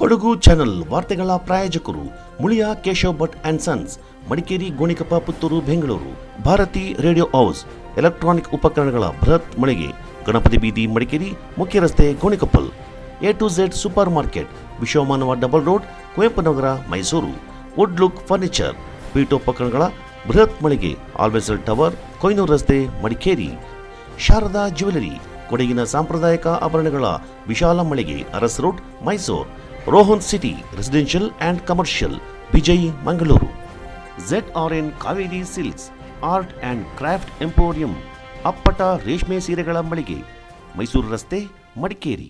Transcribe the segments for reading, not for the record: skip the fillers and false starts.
Kodagu channel ವಾರ್ತೆಗಳ ಪ್ರಾಯೋಜಕರು Mulia Keshav Bhat and sons, Madikeri, Gonikoppa, Puttur, Bengaluru. Bharathi radio house, electronic ಉಪಕರಣಗಳ ಬೃಹತ್ ಮಳಿಗೆ, ಗಣಪತಿ ಬೀದಿ, ಮಡಿಕೇರಿ, ಮುಖ್ಯ ರಸ್ತೆ, Gonikoppal. A2Z super market, Vishwamanava double road, Kuvempu Nagar, Mysuru. Wood look furniture, ಪೀಠೋಪಕರಣಗಳ ಬೃಹತ್ ಮಳಿಗೆ, ಆಲ್ವೆಸಲ್ ಟವರ್, ಕೊಯ್ನೂರು ರಸ್ತೆ, ಮಡಿಕೇರಿ. ಶಾರದಾ ಜ್ಯುವೆಲರಿ, ಕೊಡಗಿನ ಸಾಂಪ್ರದಾಯಿಕ ಆಭರಣಗಳ ವಿಶಾಲ ಮಳಿಗೆ, Aras road, Mysuru. Rohan city residential and commercial, Vijay, Mangaluru. ZRN Kaveri silks, art and craft emporium, ಅಪ್ಪಟ ರೇಷ್ಮೆ ಸೀರೆಗಳ ಮಳಿಗೆ, ಮೈಸೂರು ರಸ್ತೆ, ಮಡಿಕೇರಿ.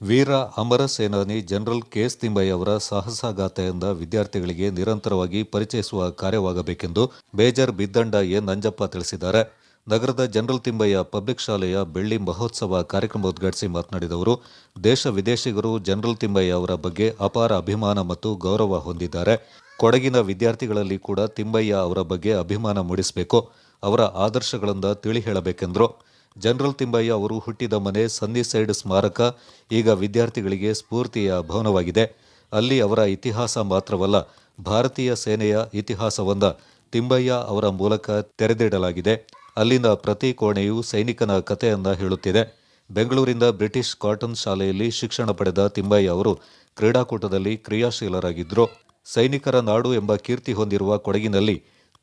ವೀರ ಅಮರ ಸೇನಾನಿ ಜನರಲ್ ಕೆ.ಎಸ್. ತಿಮ್ಮಯ್ಯ ಅವರ ಸಾಹಸಗಾಥೆಯಿಂದ ವಿದ್ಯಾರ್ಥಿಗಳಿಗೆ ನಿರಂತರವಾಗಿ ಪರಿಚಯಿಸುವ ಕಾರ್ಯವಾಗಬೇಕೆಂದು ಮೇಜರ್ ಬಿದ್ದಂಡ ಎ. ನಂಜಪ್ಪ ತಿಳಿಸಿದ್ದಾರೆ. ನಗರದ ಜನರಲ್ ತಿಮ್ಮಯ್ಯ ಪಬ್ಲಿಕ್ ಶಾಲೆಯ ಬೆಳ್ಳಿ ಮಹೋತ್ಸವ ಕಾರ್ಯಕ್ರಮ ಉದ್ಘಾಟಿಸಿ ಮಾತನಾಡಿದ ಅವರು, ದೇಶ ವಿದೇಶಿಗರು ಜನರಲ್ ತಿಮ್ಮಯ್ಯ ಅವರ ಬಗ್ಗೆ ಅಪಾರ ಅಭಿಮಾನ ಮತ್ತು ಗೌರವ ಹೊಂದಿದ್ದಾರೆ. ಕೊಡಗಿನ ವಿದ್ಯಾರ್ಥಿಗಳಲ್ಲಿ ಕೂಡ ತಿಮ್ಮಯ್ಯ ಅವರ ಬಗ್ಗೆ ಅಭಿಮಾನ ಮೂಡಿಸಬೇಕು, ಅವರ ಆದರ್ಶಗಳಿಂದ ತಿಳಿ ಹೇಳಬೇಕೆಂದರು. ಜನರಲ್ ತಿಮ್ಮಯ್ಯ ಅವರು ಹುಟ್ಟಿದ ಮನೆ ಸನ್ನಿಸೈಡ್ ಸ್ಮಾರಕ ಈಗ ವಿದ್ಯಾರ್ಥಿಗಳಿಗೆ ಸ್ಫೂರ್ತಿಯ ಭವನವಾಗಿದೆ. ಅಲ್ಲಿ ಅವರ ಇತಿಹಾಸ ಮಾತ್ರವಲ್ಲ, ಭಾರತೀಯ ಸೇನೆಯ ಇತಿಹಾಸವೊಂದ ತಿಮ್ಮಯ್ಯ ಅವರ ಮೂಲಕ ತೆರೆದಿಡಲಾಗಿದೆ. ಅಲ್ಲಿನ ಪ್ರತಿ ಕೋಣೆಯೂ ಸೈನಿಕನ ಕಥೆಯನ್ನ ಹೇಳುತ್ತಿದೆ. ಬೆಂಗಳೂರಿನ ಬ್ರಿಟಿಷ್ ಕಾಟನ್ ಶಾಲೆಯಲ್ಲಿ ಶಿಕ್ಷಣ ಪಡೆದ ತಿಮ್ಮಯ್ಯ ಅವರು ಕ್ರೀಡಾಕೂಟದಲ್ಲಿ ಕ್ರಿಯಾಶೀಲರಾಗಿದ್ದರು. ಸೈನಿಕರ ನಾಡು ಎಂಬ ಕೀರ್ತಿ ಹೊಂದಿರುವ ಕೊಡಗಿನಲ್ಲಿ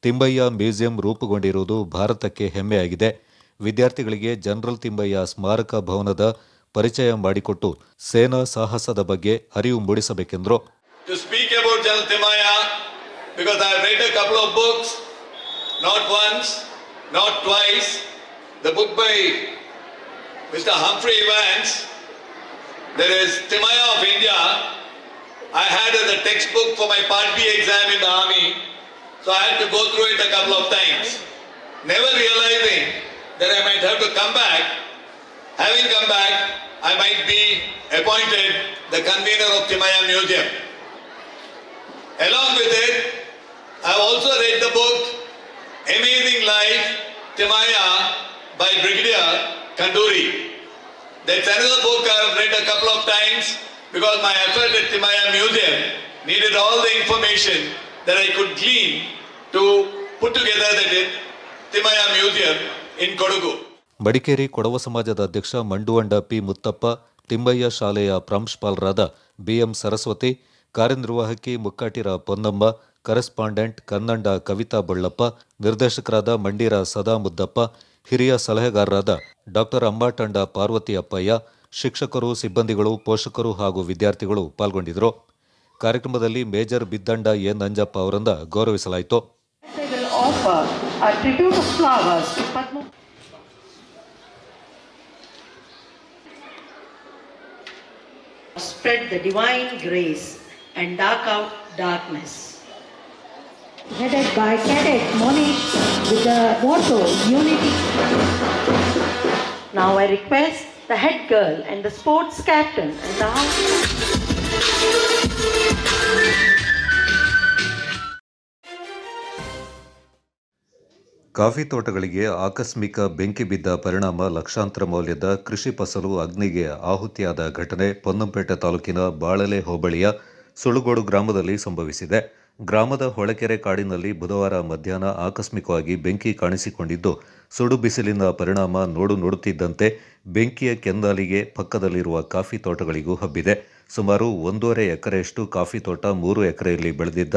ತಿಮ್ಮಯ್ಯ ಮ್ಯೂಸಿಯಂ ರೂಪುಗೊಂಡಿರುವುದು ಭಾರತಕ್ಕೆ ಹೆಮ್ಮೆಯಾಗಿದೆ. ವಿದ್ಯಾರ್ಥಿಗಳಿಗೆ ಜನರಲ್ ತಿಮ್ಮಯ್ಯ ಸ್ಮಾರಕ ಭವನದ ಪರಿಚಯ ಮಾಡಿಕೊಟ್ಟು ಸೇನಾ ಸಾಹಸದ ಬಗ್ಗೆ ಅರಿವು ಮೂಡಿಸಬೇಕೆಂದರು. To speak about General Thimmaiya, because I have read a couple of books, not once, not twice. The book by Mr. Humphrey Evans, there is Thimmaiya of India. I had as a textbook for my Part B exam in the army, so I had to go through it a couple of times, never realizing that I might have to come back. Having come back, I might be appointed the convener of Thimmaiya Museum. Along with it, I have also read the book Amazing Life, Thimmaiya by Brigadier Kanduri. That's another book I have read a couple of times because my effort at Thimmaiya Museum needed all the information that I could glean to put together the Thimmaiya Museum in Kodagu. Madikeri Kodava ಸಮಾಜದ ಅಧ್ಯಕ್ಷ ಮಂಡುವಂಡ P. Muthappa, Thimmaiah ಶಾಲೆಯ ಪ್ರಾಂಶುಪಾಲರಾದ BM. Saraswati, ಕಾರ್ಯನಿರ್ವಾಹಕಿ Mukkatira Ponnamma, correspondent ಕನ್ನಂಡ Kavita Ballappa, ನಿರ್ದೇಶಕರಾದ ಮಂಡೀರ ಸದಾ ಮುದ್ದಪ್ಪ, ಹಿರಿಯ ಸಲಹೆಗಾರರಾದ ಡಾ. ಅಂಬಾಟಂಡ ಪಾರ್ವತಿ ಅಪ್ಪಯ್ಯ, ಶಿಕ್ಷಕರು, ಸಿಬ್ಬಂದಿಗಳು, ಪೋಷಕರು ಹಾಗೂ ವಿದ್ಯಾರ್ಥಿಗಳು ಪಾಲ್ಗೊಂಡಿದ್ದರು. ಕಾರ್ಯಕ್ರಮದಲ್ಲಿ ಮೇಜರ್ ಬಿದ್ದಂಡ ಎ. ನಂಜಪ್ಪ ಅವರಿಂದ ಗೌರವಿಸಲಾಯಿತು. Spread the divine grace and dark out darkness. Headed by Cadet Monish with the motto Unity. Now I request the head girl and the sports captain and the coffee ತೋಟಗಳಿಗೆ ಆಕಸ್ಮಿಕ ಬೆಂಕಿ ಬಿದ್ದ ಪರಿಣಾಮ ಲಕ್ಷಾಂತರ ಮೌಲ್ಯದ ಕೃಷಿ ಫಸಲು ಅಗ್ನಿಗೆ ಆಹುತಿಯಾದ ಘಟನೆ ಪೊನ್ನಂಪೇಟೆ ತಾಲೂಕಿನ ಬಾಳಲೆ ಹೋಬಳಿಯ ಸುಳುಗೋಡು ಗ್ರಾಮದಲ್ಲಿ ಸಂಭವಿಸಿದೆ. ಗ್ರಾಮದ ಹೊಳಕೆರೆ ಕಾಡಿನಲ್ಲಿ ಬುಧವಾರ ಮಧ್ಯಾಹ್ನ ಆಕಸ್ಮಿಕವಾಗಿ ಬೆಂಕಿ ಕಾಣಿಸಿಕೊಂಡಿದ್ದು, ಸುಡು ಬಿಸಿಲಿನ ಪರಿಣಾಮ ನೋಡುತ್ತಿದ್ದಂತೆ ಬೆಂಕಿಯ ಕೆನ್ನಾಲಿಗೆ ಪಕ್ಕದಲ್ಲಿರುವ ಕಾಫಿ ತೋಟಗಳಿಗೂ ಹಬ್ಬಿದೆ. ಸುಮಾರು 1.5 ಎಕರೆಯಷ್ಟು ಕಾಫಿ ತೋಟ, 3 ಎಕರೆಯಲ್ಲಿ ಬೆಳೆದಿದ್ದ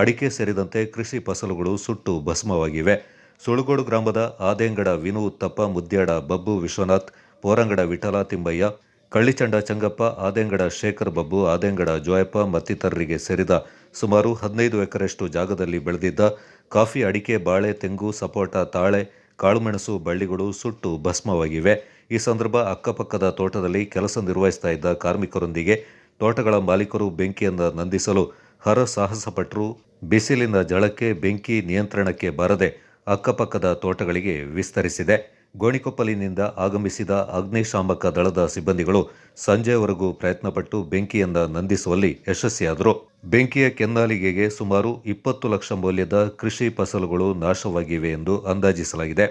ಅಡಿಕೆ ಸೇರಿದಂತೆ ಕೃಷಿ ಫಸಲುಗಳು ಸುಟ್ಟು ಭಸ್ಮವಾಗಿವೆ. ಸುಳುಗೋಡು ಗ್ರಾಮದ ಆದೇಂಗಡ ವಿನು ಉತ್ತಪ್ಪ, ಮುದ್ಯಾಡ ಬಬ್ಬು ವಿಶ್ವನಾಥ್, ಪೋರಂಗಡ ವಿಠಲ ತಿಮ್ಮಯ್ಯ, ಕಳ್ಳಿಚಂಡ ಚಂಗಪ್ಪ, ಆದೇಂಗಡ ಶೇಖರ್ ಬಬ್ಬು, ಆದೇಂಗಡ ಜೋಯಪ್ಪ ಮತ್ತಿತರರಿಗೆ ಸೇರಿದ ಸುಮಾರು 15 ಎಕರೆಯಷ್ಟು ಜಾಗದಲ್ಲಿ ಬೆಳೆದಿದ್ದ ಕಾಫಿ, ಅಡಿಕೆ, ಬಾಳೆ, ತೆಂಗು, ಸಪೋಟ, ತಾಳೆ, ಕಾಳುಮೆಣಸು ಬಳ್ಳಿಗಳು ಸುಟ್ಟು ಭಸ್ಮವಾಗಿವೆ. ಈ ಸಂದರ್ಭ ಅಕ್ಕಪಕ್ಕದ ತೋಟದಲ್ಲಿ ಕೆಲಸ ನಿರ್ವಹಿಸ್ತಾ ಇದ್ದ ಕಾರ್ಮಿಕರೊಂದಿಗೆ ತೋಟಗಳ ಮಾಲೀಕರು ಬೆಂಕಿಯನ್ನು ನಂದಿಸಲು ಹರಸಾಹಸಪಟ್ಟರು. ಬಿಸಿಲಿನ ಝಳಕ್ಕೆ ಬೆಂಕಿ ನಿಯಂತ್ರಣಕ್ಕೆ ಬಾರದೆ ಅಕ್ಕಪಕ್ಕದ ತೋಟಗಳಿಗೆ ವಿಸ್ತರಿಸಿದೆ. ಗೋಣಿಕೊಪ್ಪಲಿನಿಂದ ಆಗಮಿಸಿದ ಅಗ್ನಿಶಾಮಕ ದಳದ ಸಿಬ್ಬಂದಿಗಳು ಸಂಜೆಯವರೆಗೂ ಪ್ರಯತ್ನಪಟ್ಟು ಬೆಂಕಿಯನ್ನು ನಂದಿಸುವಲ್ಲಿ ಯಶಸ್ವಿಯಾದರು. ಬೆಂಕಿಯ ಕೆನ್ನಾಲಿಗೆಗೆ ಸುಮಾರು 20 ಲಕ್ಷ ಮೌಲ್ಯದ ಕೃಷಿ ಫಸಲುಗಳು ನಾಶವಾಗಿವೆ ಎಂದು ಅಂದಾಜಿಸಲಾಗಿದೆ.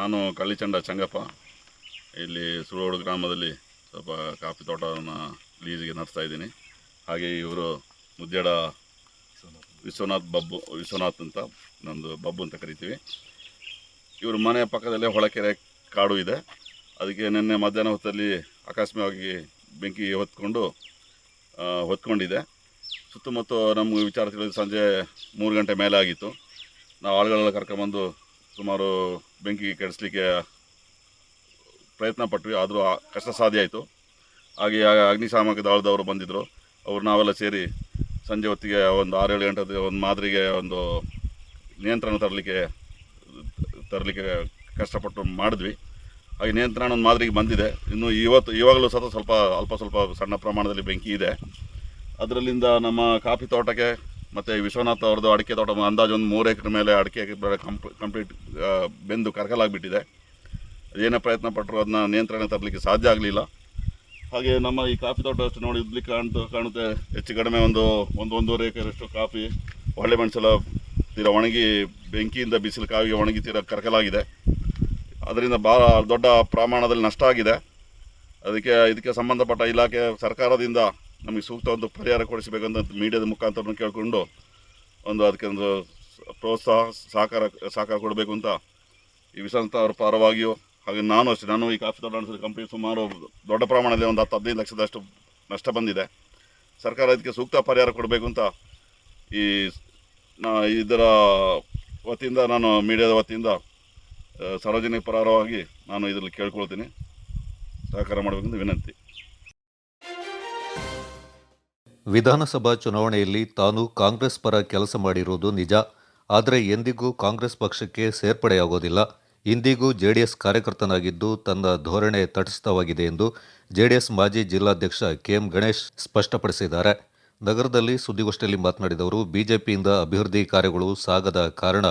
ನಾನು ಕಳ್ಳಿಚಂಡ ಚಂಗಪ್ಪ. ಇಲ್ಲಿ ಸುಳೋಡು ಗ್ರಾಮದಲ್ಲಿ ಸ್ವಲ್ಪ ಕಾಫಿ ತೋಟವನ್ನು ಲೀಸಿಗೆ ನಡೆಸ್ತಾ ಇದ್ದೀನಿ. ಹಾಗೆ ಇವರು ಮುದ್ಯಡ ವಿಶ್ವನಾಥ್ ಅಂತ, ನಂದು ಬಬ್ಬು ಅಂತ ಕರಿತೀವಿ. ಇವರು ಮನೆಯ ಪಕ್ಕದಲ್ಲೇ ಹೊಳಕೆರೆ ಕಾಡು ಇದೆ. ಅದಕ್ಕೆ ನಿನ್ನೆ ಮಧ್ಯಾಹ್ನ ಹೊತ್ತಲ್ಲಿ ಆಕಸ್ಮಿಕವಾಗಿ ಬೆಂಕಿ ಹೊತ್ಕೊಂಡಿದೆ. ಸುತ್ತಮುತ್ತ ನಮಗೆ ವಿಚಾರ ತಿಳಿದು ಸಂಜೆ 3 ಗಂಟೆ ಮೇಲೆ ಆಗಿತ್ತು. ನಾವು ಆಳುಗಳೆಲ್ಲ ಕರ್ಕೊಂಬಂದು ಸುಮಾರು ಬೆಂಕಿ ಕೆಡಿಸ್ಲಿಕ್ಕೆ ಪ್ರಯತ್ನ ಪಟ್ವಿ, ಆದರೂ ಕಷ್ಟ ಸಾಧ್ಯ ಆಯಿತು. ಹಾಗೆ ಅಗ್ನಿಶಾಮಕ ದಳದವರು ಬಂದಿದ್ದರು. ಅವರು ನಾವೆಲ್ಲ ಸೇರಿ ಸಂಜೆ ಹೊತ್ತಿಗೆ ಒಂದು 6-7 ಗಂಟೆ ಒಂದು ಮಾದರಿಗೆ ಒಂದು ನಿಯಂತ್ರಣ ತರಲಿಕ್ಕೆ ಕಷ್ಟಪಟ್ಟು ಮಾಡಿದ್ವಿ. ಹಾಗೆ ನಿಯಂತ್ರಣ ಒಂದು ಮಾದರಿಗೆ ಬಂದಿದೆ. ಇನ್ನು ಇವಾಗಲೂ ಸಹ ಅಲ್ಪ ಸ್ವಲ್ಪ ಸಣ್ಣ ಪ್ರಮಾಣದಲ್ಲಿ ಬೆಂಕಿ ಇದೆ. ಅದರಲ್ಲಿಂದ ನಮ್ಮ ಕಾಫಿ ತೋಟಕ್ಕೆ ಮತ್ತು ವಿಶ್ವನಾಥ್ ಅವ್ರದ್ದು ಅಡಿಕೆ ತೋಟ ಅಂದಾಜು ಒಂದು 3 ಎಕರೆ ಮೇಲೆ ಅಡಿಕೆ ಕಂಪ್ಲೀಟ್ ಬೆಂದು ಕರಕಲಾಗಿಬಿಟ್ಟಿದೆ. ಅದೇನೇ ಪ್ರಯತ್ನ ಪಟ್ಟರು ಅದನ್ನ ನಿಯಂತ್ರಣ ತರಲಿಕ್ಕೆ ಸಾಧ್ಯ ಆಗಲಿಲ್ಲ. ಹಾಗೆ ನಮ್ಮ ಈ ಕಾಫಿ ತೋಟ ಅಷ್ಟು ನೋಡಿ ಇದ್ಲಿಕ್ಕೆ ಕಾಣುತ್ತೆ. ಹೆಚ್ಚು ಕಡಿಮೆ ಒಂದೂವರೆ ಎಕರೆಷ್ಟು ಕಾಫಿ, ಒಳ್ಳೆ ಮೆಣಸೆಲ್ಲ ತೀರಾ ಒಣಗಿ, ಬೆಂಕಿಯಿಂದ ಬಿಸಿಲು ಕಾವಿಗೆ ಒಣಗಿ ತೀರಾ ಕರಕಲಾಗಿದೆ. ಅದರಿಂದ ಭಾಳ ದೊಡ್ಡ ಪ್ರಮಾಣದಲ್ಲಿ ನಷ್ಟ ಆಗಿದೆ. ಇದಕ್ಕೆ ಸಂಬಂಧಪಟ್ಟ ಇಲಾಖೆ ಸರ್ಕಾರದಿಂದ ನಮಗೆ ಸೂಕ್ತ ಒಂದು ಪರಿಹಾರ ಕೊಡಿಸಬೇಕಂತ ಮೀಡಿಯಾದ ಮುಖಾಂತರ ಕೇಳಿಕೊಂಡು ಅದಕ್ಕೆ ಒಂದು ಪ್ರೋತ್ಸಾಹ ಸಹಕಾರ ಕೊಡಬೇಕು ಅಂತ ಈ ವಿಶ್ವನಾಥ ಅವರ ಪರವಾಗಿಯೂ, ಹಾಗೆ ನಾನು ಈ ಕಾಫಿ ತೋಟ ನಡೆಸಿದ ಕಂಪ್ನಿ ಸುಮಾರು ದೊಡ್ಡ ಪ್ರಮಾಣದಲ್ಲಿ ಒಂದು 10-15 ಲಕ್ಷದಷ್ಟು ನಷ್ಟ ಬಂದಿದೆ. ಸರ್ಕಾರ ಇದಕ್ಕೆ ಸೂಕ್ತ ಪರಿಹಾರ ಕೊಡಬೇಕು ಅಂತ ಇದರ ವತಿಯಿಂದ, ನಾನು ಮೀಡಿಯಾದ ವತಿಯಿಂದ ಸಾರ್ವಜನಿಕ ಪರವಾಗಿ ನಾನು ಇದರಲ್ಲಿ ಕೇಳ್ಕೊಳ್ತೀನಿ, ಸಹಕಾರ ಮಾಡಬೇಕೆಂದು ವಿನಂತಿ. ವಿಧಾನಸಭಾ ಚುನಾವಣೆಯಲ್ಲಿ ತಾನು ಕಾಂಗ್ರೆಸ್ ಪರ ಕೆಲಸ ಮಾಡಿರುವುದು ನಿಜ. ಆದರೆ ಎಂದಿಗೂ ಕಾಂಗ್ರೆಸ್ ಪಕ್ಷಕ್ಕೆ ಸೇರ್ಪಡೆಯಾಗೋದಿಲ್ಲ. ಇಂದಿಗೂ ಜೆಡಿಎಸ್ ಕಾರ್ಯಕರ್ತನಾಗಿದ್ದು ತನ್ನ ಧೋರಣೆ ತಟಸ್ಥವಾಗಿದೆ ಎಂದು ಜೆಡಿಎಸ್ ಮಾಜಿ ಜಿಲ್ಲಾಧ್ಯಕ್ಷ ಕೆಎಂ ಗಣೇಶ್ ಸ್ಪಷ್ಟಪಡಿಸಿದ್ದಾರೆ. ನಗರದಲ್ಲಿ ಸುದ್ದಿಗೋಷ್ಠಿಯಲ್ಲಿ ಮಾತನಾಡಿದವರು, ಬಿಜೆಪಿಯಿಂದ ಅಭಿವೃದ್ಧಿ ಕಾರ್ಯಗಳು ಸಾಗದ ಕಾರಣ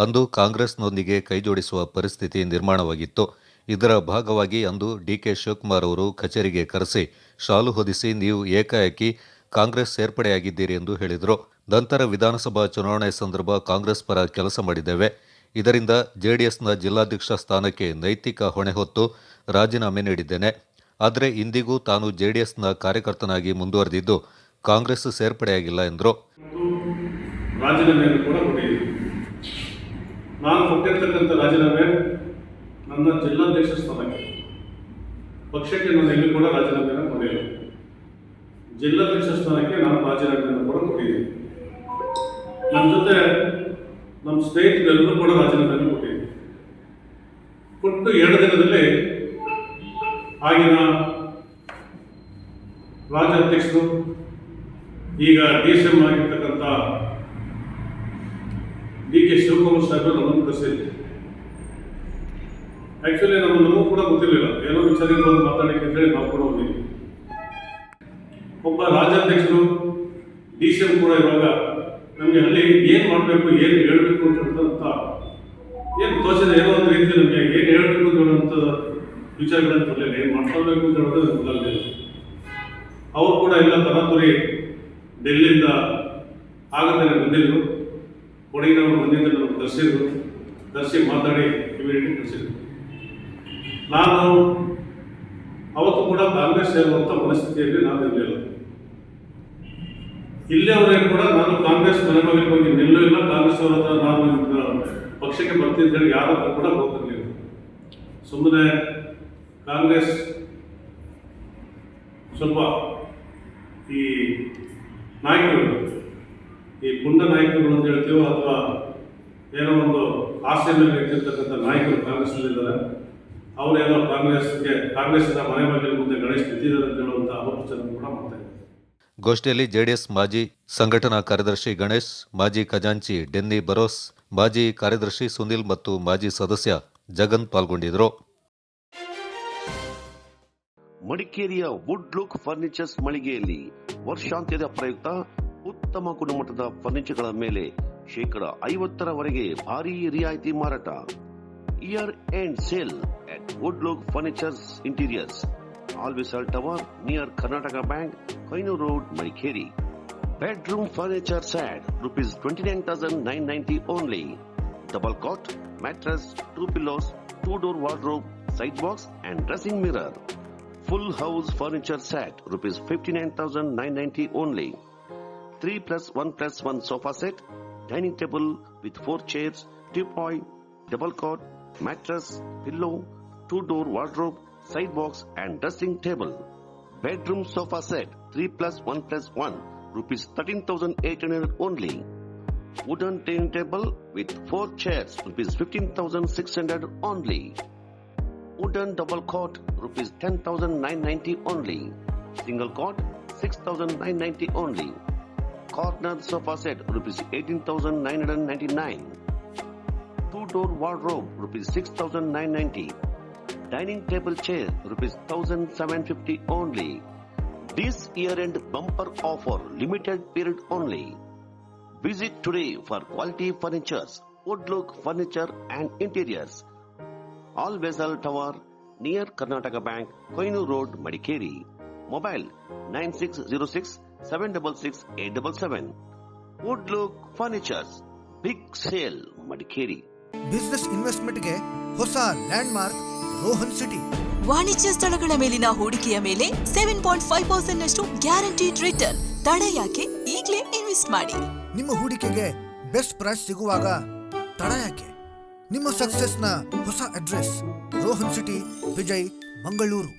ಅಂದು ಕಾಂಗ್ರೆಸ್ನೊಂದಿಗೆ ಕೈಜೋಡಿಸುವ ಪರಿಸ್ಥಿತಿ ನಿರ್ಮಾಣವಾಗಿತ್ತು. ಇದರ ಭಾಗವಾಗಿ ಅಂದು ಡಿಕೆ ಶಿವಕುಮಾರ್ ಅವರು ಕಚೇರಿಗೆ ಕರೆಸಿ ಶಾಲು ಹೊದಿಸಿ ನೀವು ಏಕಾಏಕಿ ಕಾಂಗ್ರೆಸ್ ಸೇರ್ಪಡೆಯಾಗಿದ್ದೀರಿ ಎಂದು ಹೇಳಿದರು. ನಂತರ ವಿಧಾನಸಭಾ ಚುನಾವಣೆ ಸಂದರ್ಭ ಕಾಂಗ್ರೆಸ್ ಪರ ಕೆಲಸ ಮಾಡಿದ್ದೇವೆ. ಇದರಿಂದ ಜೆಡಿಎಸ್ನ ಜಿಲ್ಲಾಧ್ಯಕ್ಷ ಸ್ಥಾನಕ್ಕೆ ನೈತಿಕ ಹೊಣೆ ಹೊತ್ತು ರಾಜೀನಾಮೆ ನೀಡಿದ್ದೇನೆ. ಆದರೆ ಇಂದಿಗೂ ತಾನು ಜೆಡಿಎಸ್ನ ಕಾರ್ಯಕರ್ತನಾಗಿ ಮುಂದುವರೆದಿದ್ದು ಕಾಂಗ್ರೆಸ್ ಸೇರ್ಪಡೆಯಾಗಿಲ್ಲ ಎಂದರು. ರಾಜೀನಾಮೆಯನ್ನು ಕೂಡ ಕೊಟ್ಟಿದ್ದೀನಿ. ನಾನು ಕೊಟ್ಟಿರ್ತಕ್ಕಂಥ ರಾಜೀನಾಮೆ ನನ್ನ ಜಿಲ್ಲಾಧ್ಯಕ್ಷ ಸ್ಥಾನಕ್ಕೆ, ಪಕ್ಷಕ್ಕೆ ನಾನು ಎಲ್ಲೂ ಕೂಡ ರಾಜೀನಾಮೆಯನ್ನು ಕೊಟ್ಟಿಲ್ಲ. ಜಿಲ್ಲಾಧ್ಯಕ್ಷ ಸ್ಥಾನಕ್ಕೆ ನಾನು ರಾಜೀನಾಮೆಯನ್ನು ಕೂಡ ಕೊಟ್ಟಿದ್ದೀನಿ. ನನ್ನ ಜೊತೆ ನಮ್ಮ ಸ್ನೇಹಿತರೆಲ್ಲರೂ ಕೂಡ ರಾಜೀನಾಮೆಯನ್ನು ಕೊಟ್ಟಿದ್ದೀನಿ. ಕೊಟ್ಟು 2 ದಿನದಲ್ಲಿ ಆಗಿನ ರಾಜ್ಯಾಧ್ಯಕ್ಷರು, ಈಗ DCM ಆಗಿರ್ತಕ್ಕಂಥ ಡಿಕೆ ಶಿವಕುಮಾರ್ ಸಾಹೇಬರು ನಮ್ಮನ್ನು ಕರೆಸಿದ್ರು. ಆ್ಯಕ್ಚುಲಿ ನಮಗೂ ಕೂಡ ಗೊತ್ತಿರಲಿಲ್ಲ, ಏನೋ ವಿಚಾರಗಳು ಮಾತಾಡಲಿಕ್ಕೆ ಅಂತೇಳಿ ನಾವು ಕೂಡ ಹೋಗಿದ್ವಿ. ಒಬ್ಬ ರಾಜ್ಯಾಧ್ಯಕ್ಷರು DCM ಕೂಡ ಇರುವಾಗ ನಮಗೆ ಅಲ್ಲಿ ಏನು ಮಾಡಬೇಕು, ಏನು ಹೇಳಬೇಕು ಅಂತ ಏನು ತೋಚದೆ, ಏನೋ ಒಂದು ರೀತಿ ನಮಗೆ ಏನು ಹೇಳಬೇಕು ಅಂತ ಹೇಳುವಂಥ ವಿಚಾರಗಳನ್ನು ಬರಲಿಲ್ಲ. ಏನು ಮಾಡ್ಕೊಳ್ಬೇಕು ಅಂತ ಹೇಳೋದು ಗೊತ್ತಾಗಲಿಲ್ಲ. ಅವರು ಕೂಡ ಎಲ್ಲ ತರಾತುರಿ ಡೆಲ್ಲಿಯಿಂದ ಆಗದೇ ಬಂದಿದ್ರು. ಕೊಡಗಿನವರು ಬಂದಿದ್ದು ನಮಗೆ ಕರೆಸಿ ಮಾತಾಡಿ ಇಮಿಡಿಯೇಟ್ಲಿ ಕರೆಸಿದ್ರು. ನಾನು ಅವತ್ತು ಕೂಡ ಕಾಂಗ್ರೆಸ್ ಸೇರುವಂಥ ಮನಸ್ಥಿತಿಯಲ್ಲಿ ನಾನು ಇರಲಿಲ್ಲ. ಇಲ್ಲಿಯವರೆಗೂ ಕೂಡ ನಾನು ಕಾಂಗ್ರೆಸ್ ಮನೆಗಳಿಗೆ ಹೋಗಿ ನಿಲ್ಲೂ ಇಲ್ಲ. ಕಾಂಗ್ರೆಸ್ ಅವರ ಹತ್ರ ನಾನು ಪಕ್ಷಕ್ಕೆ ಬರ್ತೀನಿ ಅಂತೇಳಿ ಯಾರ ಹತ್ರ ಕೂಡ ಹೋಗ್ತಿರ್ಲಿಲ್ಲ. ಸುಮ್ಮನೆ ಕಾಂಗ್ರೆಸ್ ಸ್ವಲ್ಪ ಈ ನಾಯಕರುಗಳು, ಈ ಪುಂಡ ನಾಯಕರುಗಳು ಅಂತ ಹೇಳ್ತೀವೋ ಅಥವಾ ಏನೋ ಒಂದು ಆಸೆ ಮೇಲೆ ಇರ್ತಿರ್ತಕ್ಕಂಥ ನಾಯಕರು ಕಾಂಗ್ರೆಸ್ನಲ್ಲಿದ್ದಾರೆ. ಅವರೇನೋ ಕಾಂಗ್ರೆಸ್ಸಿನ ಮನೆ ಬಾಗಿಲು ಮುಂದೆ ಗಣೇಶ್ ನಿಂತಿದ್ದಾರೆ ಅಂತ ಹೇಳುವಂಥ ಅಪಪ್ರಚಾರ ಕೂಡ ಮಾಡ್ತಾರೆ. ಗೋಷ್ಠಿಯಲ್ಲಿ ಜೆಡಿಎಸ್ ಮಾಜಿ ಸಂಘಟನಾ ಕಾರ್ಯದರ್ಶಿ ಗಣೇಶ್, ಮಾಜಿ ಖಜಾಂಚಿ ಡೆನ್ನಿ ಬರೋಸ್, ಮಾಜಿ ಕಾರ್ಯದರ್ಶಿ ಸುನಿಲ್ ಮತ್ತು ಮಾಜಿ ಸದಸ್ಯ ಜಗನ್ ಪಾಲ್ಗೊಂಡಿದ್ದರು. ಮಡಿಕೇರಿಯ ವುಡ್ ಲುಕ್ ಫರ್ನಿಚರ್ಸ್ ಮಳಿಗೆಯಲ್ಲಿ ವರ್ಷಾಂತ್ಯದ ಪ್ರಯುಕ್ತ ಉತ್ತಮ ಗುಣಮಟ್ಟದ ಫರ್ನಿಚರ್ಗಳ ಮೇಲೆ 50% ಭಾರಿ ರಿಯಾಯಿತಿ ಮಾರಾಟ. Year end sale at Woodlook Furniture's Interiors, Alvisal Tower near Karnataka Bank, Koinu Road, Madikeri. Bedroom furniture set rupees 29,990 only. Double cot, mattress, 2 pillows, 2-door wardrobe, sidebox and dressing mirror. Full house furniture set, rupees 59,990 only. 3+1+1 sofa set, dining table with 4 chairs, teapot, double cot, mattress, pillow, 2-door wardrobe, sidebox and dressing table. Bedroom sofa set, 3+1+1, rupees 13,800 only. Wooden dining table with 4 chairs, rupees 15,600 only. Wooden double cot, rupees 10,990 only. Single cot, 6,990 only. Corner sofa set, rupees 18,999. 2-door wardrobe, rupees 6,990. Dining table chair, rupees 1,750 only. This year-end bumper offer, limited period only. Visit today for quality furnitures, Woodlook Furniture and Interiors. All Vessel Tower, near Karnataka Bank, Koinu Road, Madikeri. Mobile 9606-766-877. Woodlook Furnitures, Big Sale, Madikeri. Business ಇನ್ವೆಸ್ಟ್ಮೆಂಟ್ಗೆ ಹೊಸ land mark Rohan city. ವಾಣಿಜ್ಯ ಸ್ಥಳಗಳ ಮೇಲಿನ ಹೂಡಿಕೆಯ ಮೇಲೆ 7.5% ನಷ್ಟು guaranteed return. ತಡ ಯಾಕೆ? ಈಗಲೇ ಇನ್ವೆಸ್ಟ್ ಮಾಡಿ. ನಿಮ್ಮ ಹೂಡಿಕೆಗೆ ಬೆಸ್ಟ್ ಪ್ರೈಸ್ ಸಿಗುವಾಗ ತಡ ಯಾಕೆ? ನಿಮ್ಮ ಸಕ್ಸೆಸ್ನ ಹೊಸ address Rohan city, Vijay, Mangaluru.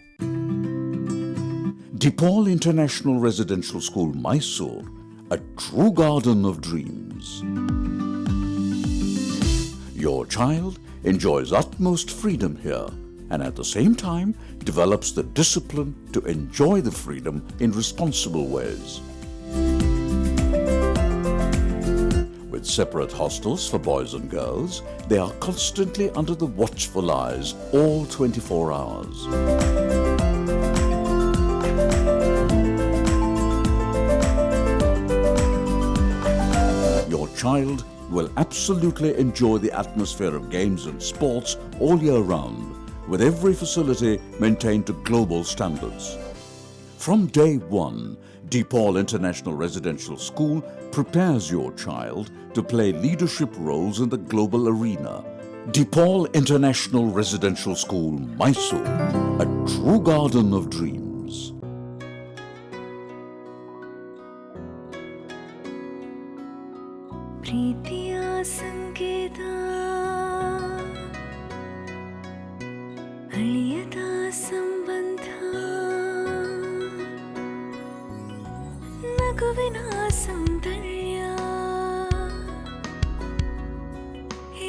DePaul International Residential School, Mysore, a true garden of dreams. Your child enjoys utmost freedom here and at the same time develops the discipline to enjoy the freedom in responsible ways. With separate hostels for boys and girls, they are constantly under the watchful eyes all 24 hours. Your child will absolutely enjoy the atmosphere of games and sports all year round, with every facility maintained to global standards. From day one, DePaul International Residential School prepares your child to play leadership roles in the global arena. DePaul International Residential School, Mysore, a true garden of dreams. ಪ್ರೀತಿಯ ಸಂಕೇತ ಅಳಿಯದ ಸಂಬಂಧ ನಗುವಿನ ಸೌಂದರ್ಯ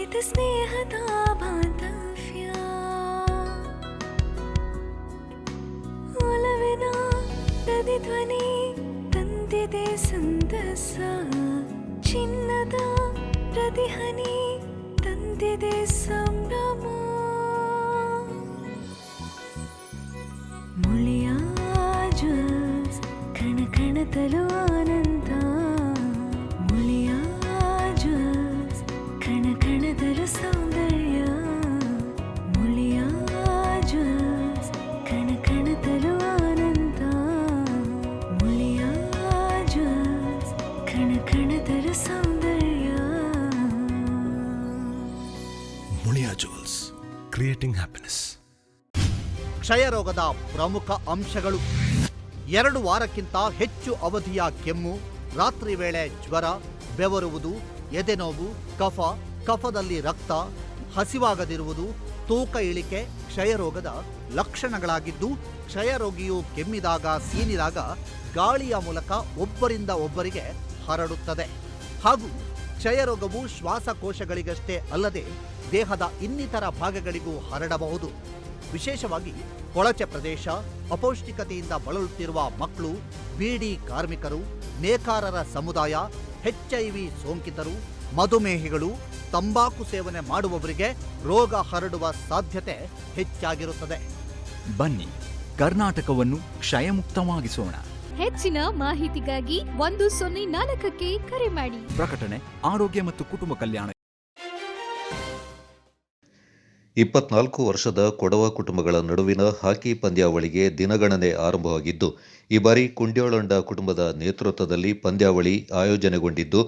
ಇದು ಸ್ನೇಹದ ಬಾಂಧವ್ಯ ಒಲವಿನ ಪ್ರತಿಧ್ವನಿ ತಂದಿದೆ ಸಂತಸ ಚಿನ್ನದ ಪ್ರತಿಹನಿ ತಂದಿದೆ ಸಂಭ್ರಮ ಮುಳಿಯ ಜ್ಯುವೆಲ್ಸ್ ಕಣ ಕಣದಲು ಆನಂದ ಮುಳಿಯ ಜ್ಯುವೆಲ್ಸ್ ಕಣ ಕಣದಲು ಸೌಂದರ್ಯ ಮುಳಿಯ ಜ್ಯುವೆಲ್ಸ್ ಕಣ ಕಣದಲು ಆನಂದ ಮುಳಿಯ ಜ್ಯುವೆಲ್ಸ್ ಕಣ ಕಣದಲು ಸೌಂದರ್ಯ ಮುಳಿಯಾ ಜುವೆಲ್ಸ್, ಕ್ರಿಯೇಟಿಂಗ್ ಹ್ಯಾಪಿನೆಸ್. ಕ್ಷಯರೋಗದ ಪ್ರಮುಖ ಅಂಶಗಳು: 2 ವಾರಕ್ಕಿಂತ ಹೆಚ್ಚು ಅವಧಿಯ ಕೆಮ್ಮು, ರಾತ್ರಿ ವೇಳೆ ಜ್ವರ, ಬೆವರುವುದು, ಎದೆನೋವು, ಕಫದಲ್ಲಿ ರಕ್ತ, ಹಸಿವಾಗದಿರುವುದು, ತೂಕ ಇಳಿಕೆ ಕ್ಷಯರೋಗದ ಲಕ್ಷಣಗಳಾಗಿದ್ದು, ಕ್ಷಯರೋಗಿಯು ಕೆಮ್ಮಿದಾಗ, ಸೀನಿದಾಗ ಗಾಳಿಯ ಮೂಲಕ ಒಬ್ಬರಿಂದ ಒಬ್ಬರಿಗೆ ಹರಡುತ್ತದೆ. ಹಾಗೂ ಕ್ಷಯರೋಗವು ಶ್ವಾಸಕೋಶಗಳಿಗಷ್ಟೇ ಅಲ್ಲದೆ ದೇಹದ ಇನ್ನಿತರ ಭಾಗಗಳಿಗೂ ಹರಡಬಹುದು. ವಿಶೇಷವಾಗಿ ಕೊಳಚೆ ಪ್ರದೇಶ, ಅಪೌಷ್ಟಿಕತೆಯಿಂದ ಬಳಲುತ್ತಿರುವ ಮಕ್ಕಳು, ಬೀಡಿ ಕಾರ್ಮಿಕರು, ನೇಕಾರರ ಸಮುದಾಯ, HIV ಸೋಂಕಿತರು, ಮಧುಮೇಹಿಗಳು, ತಂಬಾಕು ಸೇವನೆ ಮಾಡುವವರಿಗೆ ರೋಗ ಹರಡುವ ಸಾಧ್ಯತೆ ಹೆಚ್ಚಾಗಿರುತ್ತದೆ. ಬನ್ನಿ, ಕರ್ನಾಟಕವನ್ನು ಕ್ಷಯಮುಕ್ತವಾಗಿಸೋಣ. ಹೆಚ್ಚಿನ ಮಾಹಿತಿಗಾಗಿ 104ಕ್ಕೆ ಕರೆ ಮಾಡಿ. ಪ್ರಕಟಣೆ ಆರೋಗ್ಯ ಮತ್ತು ಕುಟುಂಬ ಕಲ್ಯಾಣ. 24 ವರ್ಷದ ಕೊಡವ ಕುಟುಂಬಗಳ ನಡುವಿನ ಹಾಕಿ ಪಂದ್ಯಾವಳಿಗೆ ದಿನಗಣನೆ ಆರಂಭವಾಗಿದ್ದು, ಈ ಬಾರಿ ಕುಂಡ್ಯೋಳಂಡ ಕುಟುಂಬದ ನೇತೃತ್ವದಲ್ಲಿ ಪಂದ್ಯಾವಳಿ ಆಯೋಜನೆಗೊಂಡಿದ್ದು,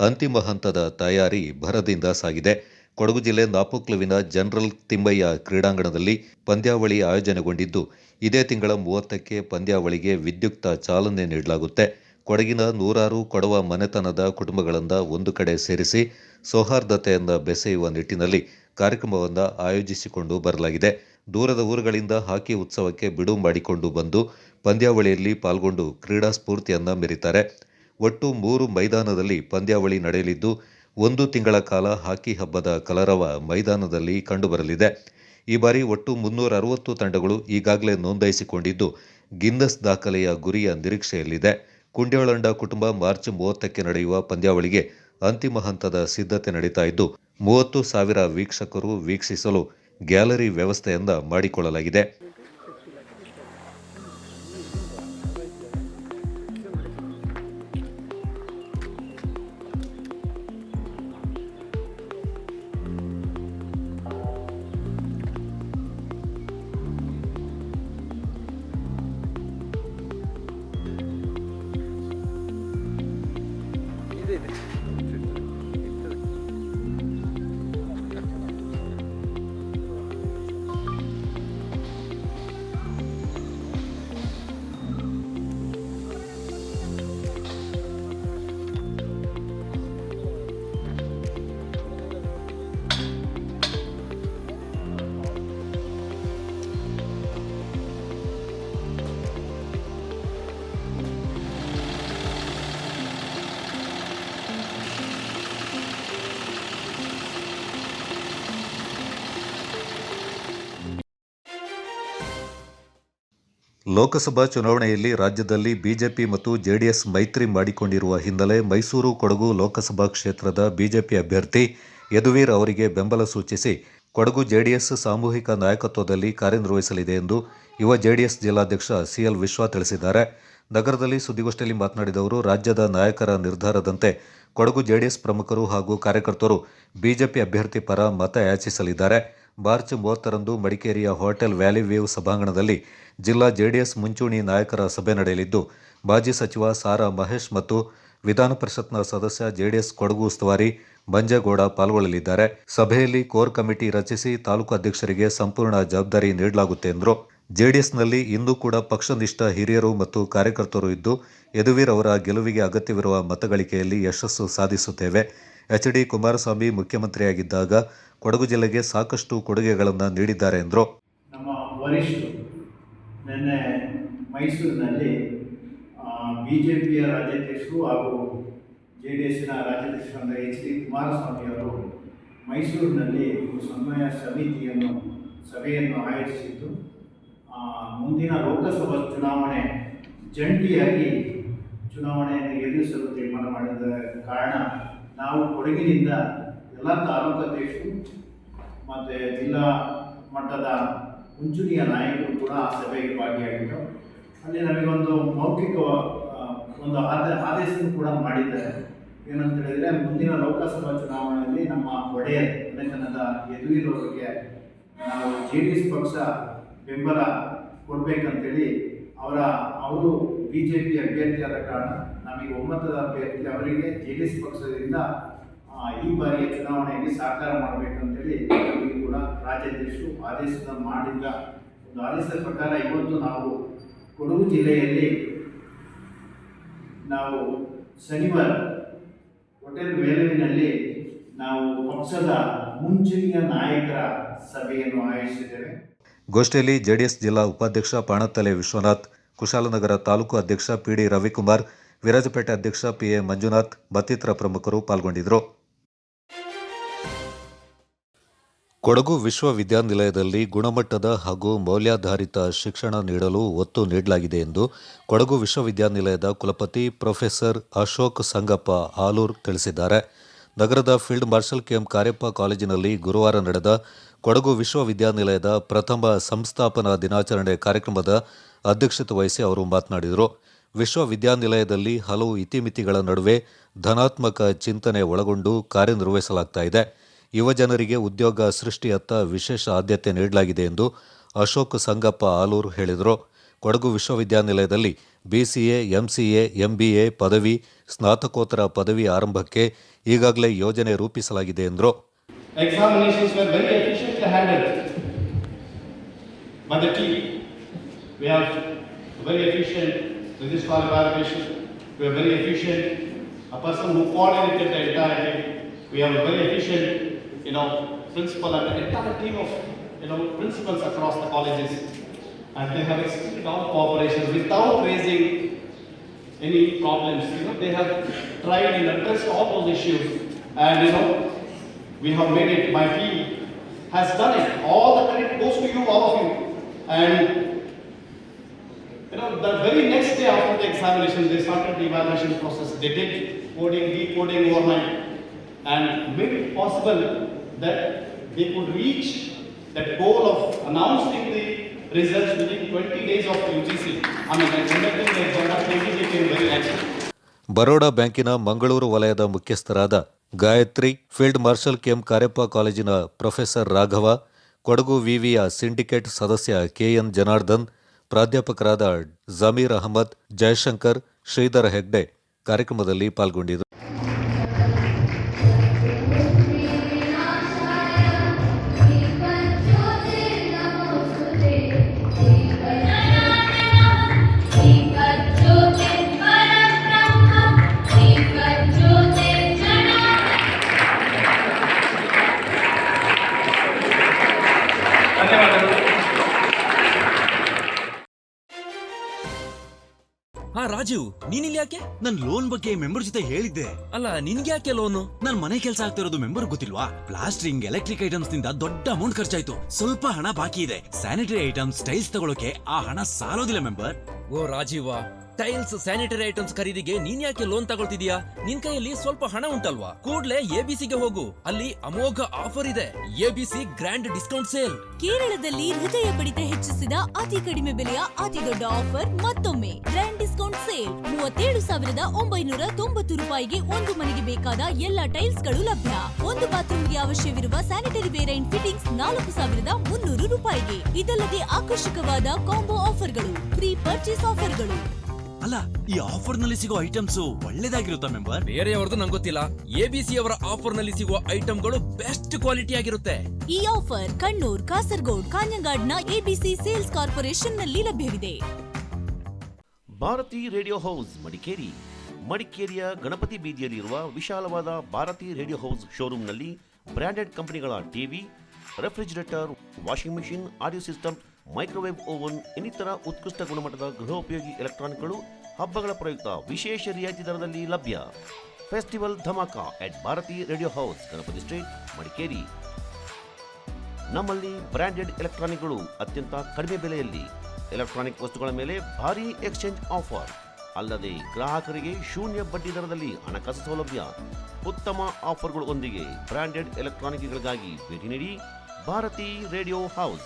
ಅಂತಿಮ ಹಂತದ ತಯಾರಿ ಭರದಿಂದ ಸಾಗಿದೆ. ಕೊಡಗು ಜಿಲ್ಲೆ ನಾಪೋಕ್ಲುವಿನ ಜನರಲ್ ತಿಮ್ಮಯ್ಯ ಕ್ರೀಡಾಂಗಣದಲ್ಲಿ ಪಂದ್ಯಾವಳಿ ಆಯೋಜನೆಗೊಂಡಿದ್ದು, ಇದೇ ತಿಂಗಳ 30ಕ್ಕೆ ಪಂದ್ಯಾವಳಿಗೆ ವಿದ್ಯುಕ್ತ ಚಾಲನೆ ನೀಡಲಾಗುತ್ತೆ. ಕೊಡಗಿನ ನೂರಾರು ಕೊಡವ ಮನೆತನದ ಕುಟುಂಬಗಳನ್ನು ಒಂದು ಕಡೆ ಸೇರಿಸಿ ಸೌಹಾರ್ದತೆಯನ್ನು ಬೆಸೆಯುವ ನಿಟ್ಟಿನಲ್ಲಿ ಕಾರ್ಯಕ್ರಮವನ್ನು ಆಯೋಜಿಸಿಕೊಂಡು ಬರಲಾಗಿದೆ. ದೂರದ ಊರುಗಳಿಂದ ಹಾಕಿ ಉತ್ಸವಕ್ಕೆ ಬಿಡುವು ಮಾಡಿಕೊಂಡು ಬಂದು ಪಂದ್ಯಾವಳಿಯಲ್ಲಿ ಪಾಲ್ಗೊಂಡು ಕ್ರೀಡಾ ಸ್ಫೂರ್ತಿಯನ್ನು ಮೆರೀತಾರೆ. ಒಟ್ಟು 3 ಮೈದಾನದಲ್ಲಿ ಪಂದ್ಯಾವಳಿ ನಡೆಯಲಿದ್ದು, 1 ತಿಂಗಳ ಕಾಲ ಹಾಕಿ ಹಬ್ಬದ ಕಲರವ ಮೈದಾನದಲ್ಲಿ ಕಂಡುಬರಲಿದೆ. ಈ ಬಾರಿ ಒಟ್ಟು 360 ತಂಡಗಳು ಈಗಾಗಲೇ ನೋಂದಾಯಿಸಿಕೊಂಡಿದ್ದು, ಗಿನ್ನಸ್ ದಾಖಲೆಯ ಗುರಿಯ ನಿರೀಕ್ಷೆಯಲ್ಲಿದೆ. ಕುಂಡ್ಯಾಳಂಡ ಕುಟುಂಬ ಮಾರ್ಚ್ 30ಕ್ಕೆ ನಡೆಯುವ ಪಂದ್ಯಾವಳಿಗೆ ಅಂತಿಮ ಹಂತದ ಸಿದ್ಧತೆ ನಡೀತಾ ಇದ್ದು, 30,000 ವೀಕ್ಷಕರು ವೀಕ್ಷಿಸಲು ಗ್ಯಾಲರಿ ವ್ಯವಸ್ಥೆಯನ್ನ ಮಾಡಿಕೊಳ್ಳಲಾಗಿದೆ. ಲೋಕಸಭಾ ಚುನಾವಣೆಯಲ್ಲಿ ರಾಜ್ಯದಲ್ಲಿ ಬಿಜೆಪಿ ಮತ್ತು ಜೆಡಿಎಸ್ ಮೈತ್ರಿ ಮಾಡಿಕೊಂಡಿರುವ ಹಿನ್ನೆಲೆ ಮೈಸೂರು ಕೊಡಗು ಲೋಕಸಭಾ ಕ್ಷೇತ್ರದ ಬಿಜೆಪಿ ಅಭ್ಯರ್ಥಿ ಯದುವೀರ್ ಅವರಿಗೆ ಬೆಂಬಲ ಸೂಚಿಸಿ ಕೊಡಗು ಜೆಡಿಎಸ್ ಸಾಮೂಹಿಕ ನಾಯಕತ್ವದಲ್ಲಿ ಕಾರ್ಯನಿರ್ವಹಿಸಲಿದೆ ಎಂದು ಯುವ ಜೆಡಿಎಸ್ ಜಿಲ್ಲಾಧ್ಯಕ್ಷ ಸಿಎಲ್ ವಿಶ್ವ ತಿಳಿಸಿದ್ದಾರೆ. ನಗರದಲ್ಲಿ ಸುದ್ದಿಗೋಷ್ಠಿಯಲ್ಲಿ ಮಾತನಾಡಿದ ಅವರು, ರಾಜ್ಯದ ನಾಯಕರ ನಿರ್ಧಾರದಂತೆ ಕೊಡಗು ಜೆಡಿಎಸ್ ಪ್ರಮುಖರು ಹಾಗೂ ಕಾರ್ಯಕರ್ತರು ಬಿಜೆಪಿ ಅಭ್ಯರ್ಥಿ ಪರ ಮತ ಯಾಚಿಸಲಿದ್ದಾರೆ. ಮಾರ್ಚ್ 30ರಂದು ಮಡಿಕೇರಿಯ ಹೋಟೆಲ್ ವ್ಯಾಲಿ ವ್ಯೂ ಸಭಾಂಗಣದಲ್ಲಿ ಜಿಲ್ಲಾ ಜೆಡಿಎಸ್ ಮುಂಚೂಣಿ ನಾಯಕರ ಸಭೆ ನಡೆಯಲಿದ್ದು, ಮಾಜಿ ಸಚಿವ ಸಾರಾ ಮಹೇಶ್ ಮತ್ತು ವಿಧಾನ ಪರಿಷತ್ನ ಸದಸ್ಯ ಜೆಡಿಎಸ್ ಕೊಡಗು ಉಸ್ತುವಾರಿ ಮಂಜೇಗೌಡ ಪಾಲ್ಗೊಳ್ಳಲಿದ್ದಾರೆ. ಸಭೆಯಲ್ಲಿ ಕೋರ್ ಕಮಿಟಿ ರಚಿಸಿ ತಾಲೂಕು ಅಧ್ಯಕ್ಷರಿಗೆ ಸಂಪೂರ್ಣ ಜವಾಬ್ದಾರಿ ನೀಡಲಾಗುತ್ತೆ ಎಂದರು. ಜೆಡಿಎಸ್ನಲ್ಲಿ ಇಂದು ಕೂಡ ಪಕ್ಷನಿಷ್ಠ ಹಿರಿಯರು ಮತ್ತು ಕಾರ್ಯಕರ್ತರು ಇದ್ದು, ಯದುವೀರ್ ಅವರ ಗೆಲುವಿಗೆ ಅಗತ್ಯವಿರುವ ಮತಗಳಿಕೆಯಲ್ಲಿ ಯಶಸ್ಸು ಸಾಧಿಸುತ್ತೇವೆ. ಎಚ್.ಡಿ. ಕುಮಾರಸ್ವಾಮಿ ಮುಖ್ಯಮಂತ್ರಿಯಾಗಿದ್ದಾಗ ಕೊಡಗು ಜಿಲ್ಲೆಗೆ ಸಾಕಷ್ಟು ಕೊಡುಗೆಗಳನ್ನು ನೀಡಿದ್ದಾರೆ ಎಂದರು. ನಮ್ಮ ವರಿಷ್ಠರು ನಿನ್ನೆ ಮೈಸೂರಿನಲ್ಲಿ ಬಿಜೆಪಿಯ ರಾಜ್ಯಾಧ್ಯಕ್ಷರು ಹಾಗೂ ಜೆಡಿಎಸ್ನ ರಾಜ್ಯಾಧ್ಯಕ್ಷರಾದ ಎಚ್.ಡಿ. ಕುಮಾರಸ್ವಾಮಿ ಅವರು ಮೈಸೂರಿನಲ್ಲಿ ಸಮನ್ವಯ ಸಭೆಯನ್ನು ಆಯೋಜಿಸಿದ್ದು, ಮುಂದಿನ ಲೋಕಸಭಾ ಚುನಾವಣೆ ಜಂಟಿಯಾಗಿ ಚುನಾವಣೆಯನ್ನು ಎದುರಿಸಲು ತೀರ್ಮಾನ ಮಾಡಿದ ಕಾರಣ ನಾವು ಕೊಡಗಿನಿಂದ ಎಲ್ಲ ತಾಲೂಕು ಅಧ್ಯಕ್ಷರು ಮತ್ತು ಜಿಲ್ಲಾ ಮಟ್ಟದ ಮುಂಚೂಣಿಯ ನಾಯಕರು ಕೂಡ ಆ ಸಭೆಗೆ ಭಾಗಿಯಾಗಿದ್ದು, ಅಲ್ಲಿ ನಮಗೊಂದು ಮೌಖಿಕ ಒಂದು ಆದೇಶವನ್ನು ಕೂಡ ಮಾಡಿದ್ದಾರೆ. ಏನಂತ ಹೇಳಿದರೆ, ಮುಂದಿನ ಲೋಕಸಭಾ ಚುನಾವಣೆಯಲ್ಲಿ ನಮ್ಮ ಒಡೆಯರ್ ಮನೆತನದ ಯದುವೀರ್ ಅವರಿಗೆ ನಾವು ಜೆಡಿಎಸ್ ಪಕ್ಷ ಬೆಂಬಲ ಕೊಡಬೇಕಂತೇಳಿ ಅವರು ಬಿಜೆಪಿ ಅಭ್ಯರ್ಥಿಯಾದ ಕಾರಣ ನಮಗೆ ಒಮ್ಮತದ ಅಭ್ಯರ್ಥಿ ಅವರಿಗೆ ಜೆಡಿಎಸ್ ಪಕ್ಷದಿಂದ ಈ ಬಾರಿಯ ಚುನಾವಣೆಯಲ್ಲಿ ಸಹಕಾರ ಮಾಡಬೇಕಂತೇಳಿ ನಮಗೆ ಕೂಡ ರಾಜ್ಯಾಧ್ಯಕ್ಷರು ಮಾಡಿದ ಒಂದು ಆದೇಶದ ಪ್ರಕಾರ ಇವತ್ತು ನಾವು ಕೊಡಗು ಜಿಲ್ಲೆಯಲ್ಲಿ ನಾವು ಶನಿವಾರ ಹೋಟೆಲ್ ವೇಲುವಿನಲ್ಲಿ ನಾವು ಪಕ್ಷದ ಮುಂಚೂಣಿಯ ನಾಯಕರ ಸಭೆಯನ್ನು ಆಯೋಜಿಸಿದ್ದೇವೆ. ಗೋಷ್ಠಿಯಲ್ಲಿ ಜೆಡಿಎಸ್ ಜಿಲ್ಲಾ ಉಪಾಧ್ಯಕ್ಷ ಪಾಣತ್ತಲೆ ವಿಶ್ವನಾಥ್, ಕುಶಾಲನಗರ ತಾಲೂಕು ಅಧ್ಯಕ್ಷ ಪಿಡಿ ರವಿಕುಮಾರ್, ವಿರಾಜಪೇಟೆ ಅಧ್ಯಕ್ಷ ಪಿಎ ಮಂಜುನಾಥ್ ಮತ್ತಿತರ ಪ್ರಮುಖರು ಪಾಲ್ಗೊಂಡಿದ್ದರು. ಕೊಡಗು ವಿಶ್ವವಿದ್ಯಾನಿಲಯದಲ್ಲಿ ಗುಣಮಟ್ಟದ ಹಾಗೂ ಮೌಲ್ಯಾಧಾರಿತ ಶಿಕ್ಷಣ ನೀಡಲು ಒತ್ತು ನೀಡಲಾಗಿದೆ ಎಂದು ಕೊಡಗು ವಿಶ್ವವಿದ್ಯಾನಿಲಯದ ಕುಲಪತಿ ಪ್ರೊಫೆಸರ್ ಅಶೋಕ್ ಸಂಗಪ್ಪ ಆಲೂರ್ ತಿಳಿಸಿದ್ದಾರೆ. ನಗರದ ಫೀಲ್ಡ್ ಮಾರ್ಷಲ್ ಕೆಎಂ ಕಾರ್ಯಪ್ಪ ಕಾಲೇಜಿನಲ್ಲಿ ಗುರುವಾರ ನಡೆದ ಕೊಡಗು ವಿಶ್ವವಿದ್ಯಾನಿಲಯದ ಪ್ರಥಮ ಸಂಸ್ಥಾಪನಾ ದಿನಾಚರಣೆ ಕಾರ್ಯಕ್ರಮದ ಅಧ್ಯಕ್ಷತೆ ವಹಿಸಿ ಅವರು ಮಾತನಾಡಿದರು. ವಿಶ್ವವಿದ್ಯಾನಿಲಯದಲ್ಲಿ ಹಲವು ಇತಿಮಿತಿಗಳ ನಡುವೆ ಧನಾತ್ಮಕ ಚಿಂತನೆ ಒಳಗೊಂಡು ಕಾರ್ಯನಿರ್ವಹಿಸಲಾಗ್ತಾ ಇದೆ. ಯುವಜನರಿಗೆ ಉದ್ಯೋಗ ಸೃಷ್ಟಿಯತ್ತ ವಿಶೇಷ ಆದ್ಯತೆ ನೀಡಲಾಗಿದೆ ಎಂದು ಅಶೋಕ್ ಸಂಗಪ್ಪ ಆಲೂರು ಹೇಳಿದರು. ಕೊಡಗು ವಿಶ್ವವಿದ್ಯಾನಿಲಯದಲ್ಲಿ ಬಿಸಿಎ, ಎಂಸಿಎ, ಎಂಬಿಎ ಪದವಿ, ಸ್ನಾತಕೋತ್ತರ ಪದವಿ ಆರಂಭಕ್ಕೆ ಈಗಾಗಲೇ ಯೋಜನೆ ರೂಪಿಸಲಾಗಿದೆ ಎಂದರು. examinations were very efficiently handled by the team. We have very efficient registrar evaluation. We are very efficient, a person who coordinated the entire thing. We have a very efficient, principal and the entire team of, principals across the colleges. And they have extended our cooperation without raising any problems. They have tried and addressed all those issues. And, we have made it. My team has done it. All the credit goes to you, all of you. And the very next day after the examination, they started the evaluation process. They did coding, decoding overnight, and made it possible that they could reach that goal of announcing the results within 20 days of UGC. Conducting the exam became very natural. Baroda ಬ್ಯಾಂಕಿನ ಮಂಗಳೂರು ವಲಯದ ಮುಖ್ಯಸ್ಥರಾದ Gayathri, field marshal K M Cariappa ಕಾಲೇಜಿನ professor Raghava, Kodagu ವಿವಿಯ syndicate ಸದಸ್ಯ K N Janardhan, ಪ್ರಾಧ್ಯಾಪಕರಾದ ಜಮೀರ್ ಅಹಮದ್, ಜಯಶಂಕರ್, ಶ್ರೀಧರ ಹೆಗ್ಡೆ ಕಾರ್ಯಕ್ರಮದಲ್ಲಿ ಪಾಲ್ಗೊಂಡಿದ್ದರು. ರಾಜೀವ್, ನೀನಿಲ್ಲಿ ಯಾಕೆ? ನನ್ ಲೋನ್ ಬಗ್ಗೆ ಮೆಂಬರ್ ಜೊತೆ ಹೇಳಿದ್ದೆ. ಅಲ್ಲ, ನಿನ್ಗೆ ಯಾಕೆ ಲೋನು? ನನ್ ಮನೆ ಕೆಲಸ ಆಗ್ತಿರೋದು ಮೆಂಬರ್ ಗೊತ್ತಿಲ್ವಾ? ಪ್ಲಾಸ್ಟರಿಂಗ್, ಎಲೆಕ್ಟ್ರಿಕ್ ಐಟಮ್ಸ್ ನಿಂದ ದೊಡ್ಡ ಅಮೌಂಟ್ ಖರ್ಚಾಯ್ತು. ಸ್ವಲ್ಪ ಹಣ ಬಾಕಿ ಇದೆ. ಸ್ಯಾನಿಟರಿ ಐಟಮ್ಸ್, ಟೈಲ್ಸ್ ತಗೊಳಕ್ಕೆ ಆ ಹಣ ಸಾಲೋದಿಲ್ಲ ಮೆಂಬರ್. ಓ ರಾಜೀವ, ಟೈಲ್ಸ್, ಸ್ಯಾನಿಟರಿ ಐಟಮ್ಸ್ ಖರೀದಿಗೆ ನೀನ್ ಯಾಕೆ ಲೋನ್ ತಗೊಳ್ತಿದ್ಯಾ? ನಿನ್ ಕೈಯಲ್ಲಿ ಸ್ವಲ್ಪ ಹಣ ಉಂಟಲ್ವಾ? ಕೂಡ್ಲೆ ಎಬಿಸಿಗೆ ಹೋಗು. ಅಲ್ಲಿ ಅಮೋಘ ಆಫರ್ ಇದೆ. ABC grand discount sale. ಕೇರಳದಲ್ಲಿ ಹೃದಯ ಬಡಿತ ಹೆಚ್ಚಿಸಿದ ಅತಿ ಕಡಿಮೆ ಬೆಲೆಯ ಅತಿ ದೊಡ್ಡ ಆಫರ್ ಮತ್ತೊಮ್ಮೆ ಗ್ರ್ಯಾಂಡ್ ಡಿಸ್ಕೌಂಟ್ ಸೇಲ್. 37,990 ರೂಪಾಯಿಗೆ ಒಂದು ಮನೆಗೆ ಬೇಕಾದ ಎಲ್ಲ ಟೈಲ್ಸ್ ಗಳು ಲಭ್ಯ. ಒಂದು ಬಾತ್ರೂಮ್ಗೆ ಅವಶ್ಯವಿರುವ ಸ್ಯಾನಿಟರಿ ವೇರ್ ಅಂಡ್ ಫಿಟ್ಟಿಂಗ್ಸ್ 4,300 ರೂಪಾಯಿಗೆ. ಇದಲ್ಲದೆ ಆಕರ್ಷಕವಾದ ಕಾಂಬೋ ಆಫರ್ಗಳು, ಫ್ರೀ ಪರ್ಚೇಸ್ ಆಫರ್ಗಳು. ಅಲ್ಲ, ಈ ಆಫರ್ ನಲ್ಲಿ ಸಿಗೋ ಐಟಮ್ಸ್ ಒಳ್ಳೇದಾಗಿರುತ್ತಾ ಮೆಂಬರ್? ಬೇರೆಯವ್ರದ್ದು ನಂಗೆ ಗೊತ್ತಿಲ್ಲ. ಎಬಿಸಿ ಅವರ ಆಫರ್ ನಲ್ಲಿ ಸಿಗುವ ಐಟಮ್ಗಳು ಬೆಸ್ಟ್ ಕ್ವಾಲಿಟಿ ಆಗಿರುತ್ತೆ. ಈ ಆಫರ್ ಕಣ್ಣೂರ್, ಕಾಸರಗೋಡ್, ಕಾಂಜಂಗಾಡ್ನ ಎಬಿಸಿ ಸೇಲ್ಸ್ ಕಾರ್ಪೊರೇಷನ್ ನಲ್ಲಿ ಲಭ್ಯವಿದೆ. Bharathi radio house Madikeri. ಮಡಿಕೇರಿಯ ಗಣಪತಿ ಬೀದಿಯಲ್ಲಿರುವ ವಿಶಾಲವಾದ ಭಾರತಿ ರೇಡಿಯೋ ಹೌಸ್ ಶೋರೂಮ್ನಲ್ಲಿ ಬ್ರಾಂಡೆಡ್ ಕಂಪನಿಗಳ TV, refrigerator, washing machine, audio system, microwave oven ಇನ್ನಿತರ ಉತ್ಕೃಷ್ಟ ಗುಣಮಟ್ಟದ ಗೃಹೋಪಯೋಗಿ ಎಲೆಕ್ಟ್ರಾನಿಕ್ಗಳು ಹಬ್ಬಗಳ ಪ್ರಯುಕ್ತ ವಿಶೇಷ ರಿಯಾಯಿತಿ ದರದಲ್ಲಿ ಲಭ್ಯ. Festival dhamaka at Bharathi radio house, Ganapathi street, Madikeri. ನಮ್ಮಲ್ಲಿ ಬ್ರಾಂಡೆಡ್ ಎಲೆಕ್ಟ್ರಾನಿಕ್ಗಳು ಅತ್ಯಂತ ಕಡಿಮೆ ಬೆಲೆಯಲ್ಲಿ. ಎಲೆಕ್ಟ್ರಾನಿಕ್ ವಸ್ತುಗಳ ಮೇಲೆ ಭಾರೀ ಎಕ್ಸ್ಚೇಂಜ್ ಆಫರ್. ಅಲ್ಲದೆ ಗ್ರಾಹಕರಿಗೆ ಶೂನ್ಯ ಬಡ್ಡಿ ದರದಲ್ಲಿ ಹಣಕಾಸು ಸೌಲಭ್ಯ. ಉತ್ತಮ ಆಫರ್ಗಳು ಒಂದಿಗೆ ಬ್ರಾಂಡೆಡ್ ಎಲೆಕ್ಟ್ರಾನಿಕ್ಗಳಿಗಾಗಿ ಭೇಟಿ ನೀಡಿ ಭಾರತಿ ರೇಡಿಯೋ ಹೌಸ್.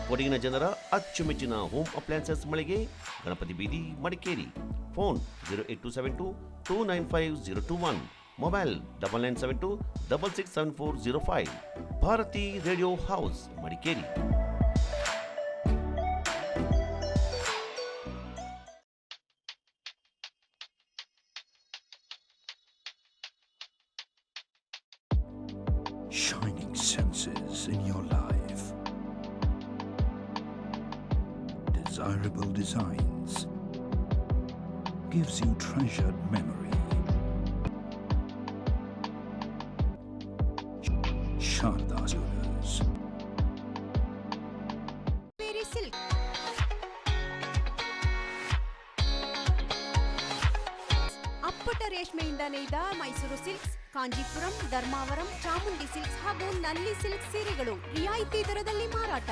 ಕೊಡಗಿನ ಜನರ ಅಚ್ಚುಮೆಚ್ಚಿನ ಹೋಮ್ ಅಪ್ಲಯನ್ಸಸ್ ಮಳಿಗೆ, ಗಣಪತಿ ಬೀದಿ, Madikeri. Phone 08272 295 021. Mobile 9972 667405. Bharathi radio house, Madikeri. Shining senses in your life. Desirable designs gives you treasured memory. Sharda Jewelers. Silk. ಅಪ್ಪಟ ರೇಷ್ಮೆಯಿಂದ ನೇಯ್ದ ಮೈಸೂರು ಸಿಲ್ಕ್ಸ್, ಕಾಂಜೀಪುರಂ, ಧರ್ಮಾವರಂ, ಚಾಮುಂಡಿ ಸಿಲ್ಕ್ಸ್ ಹಾಗೂ ನಲ್ಲಿ ಸಿಲ್ಕ್ ಸೀರೆಗಳು ರಿಯಾಯಿತಿ ದರದಲ್ಲಿ ಮಾರಾಟ.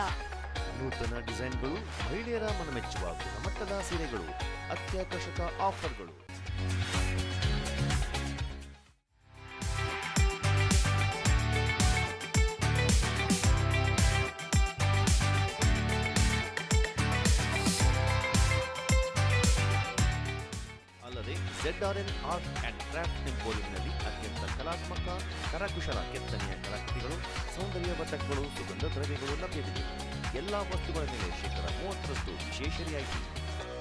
ನೂತನ ಡಿಸೈನ್ಗಳು, ಮಹಿಳೆಯರ ಮನಮೆಚ್ಚುವ ಗುಣಮಟ್ಟದ ಸೀರೆಗಳು, ಅತ್ಯಾಕರ್ಷಕ ಆಫರ್ಗಳು. ಅಲ್ಲದೆ ZRN ಆರ್ಟ್ ಅಂಡ್ ಕ್ರಾಫ್ಟ್ ಎಂಪೋರಿಯಂನಲ್ಲಿ ಅತ್ಯಂತ ಕಲಾ ಕಲಾತ್ಮಕ ಕರಕುಶಲ ಕೆತ್ತನೆಯ ಕಲಾಕೃತಿಗಳು, ಸೌಂದರ್ಯವರ್ಧಕಗಳು, ಸುಗಂಧ ದ್ರವ್ಯಗಳು ಲಭ್ಯವಿದೆ. ಎಲ್ಲ ವಸ್ತುಗಳ ಮೇಲೆ 30% ವಿಶೇಷ ರಿಯಾಯಿತಿ.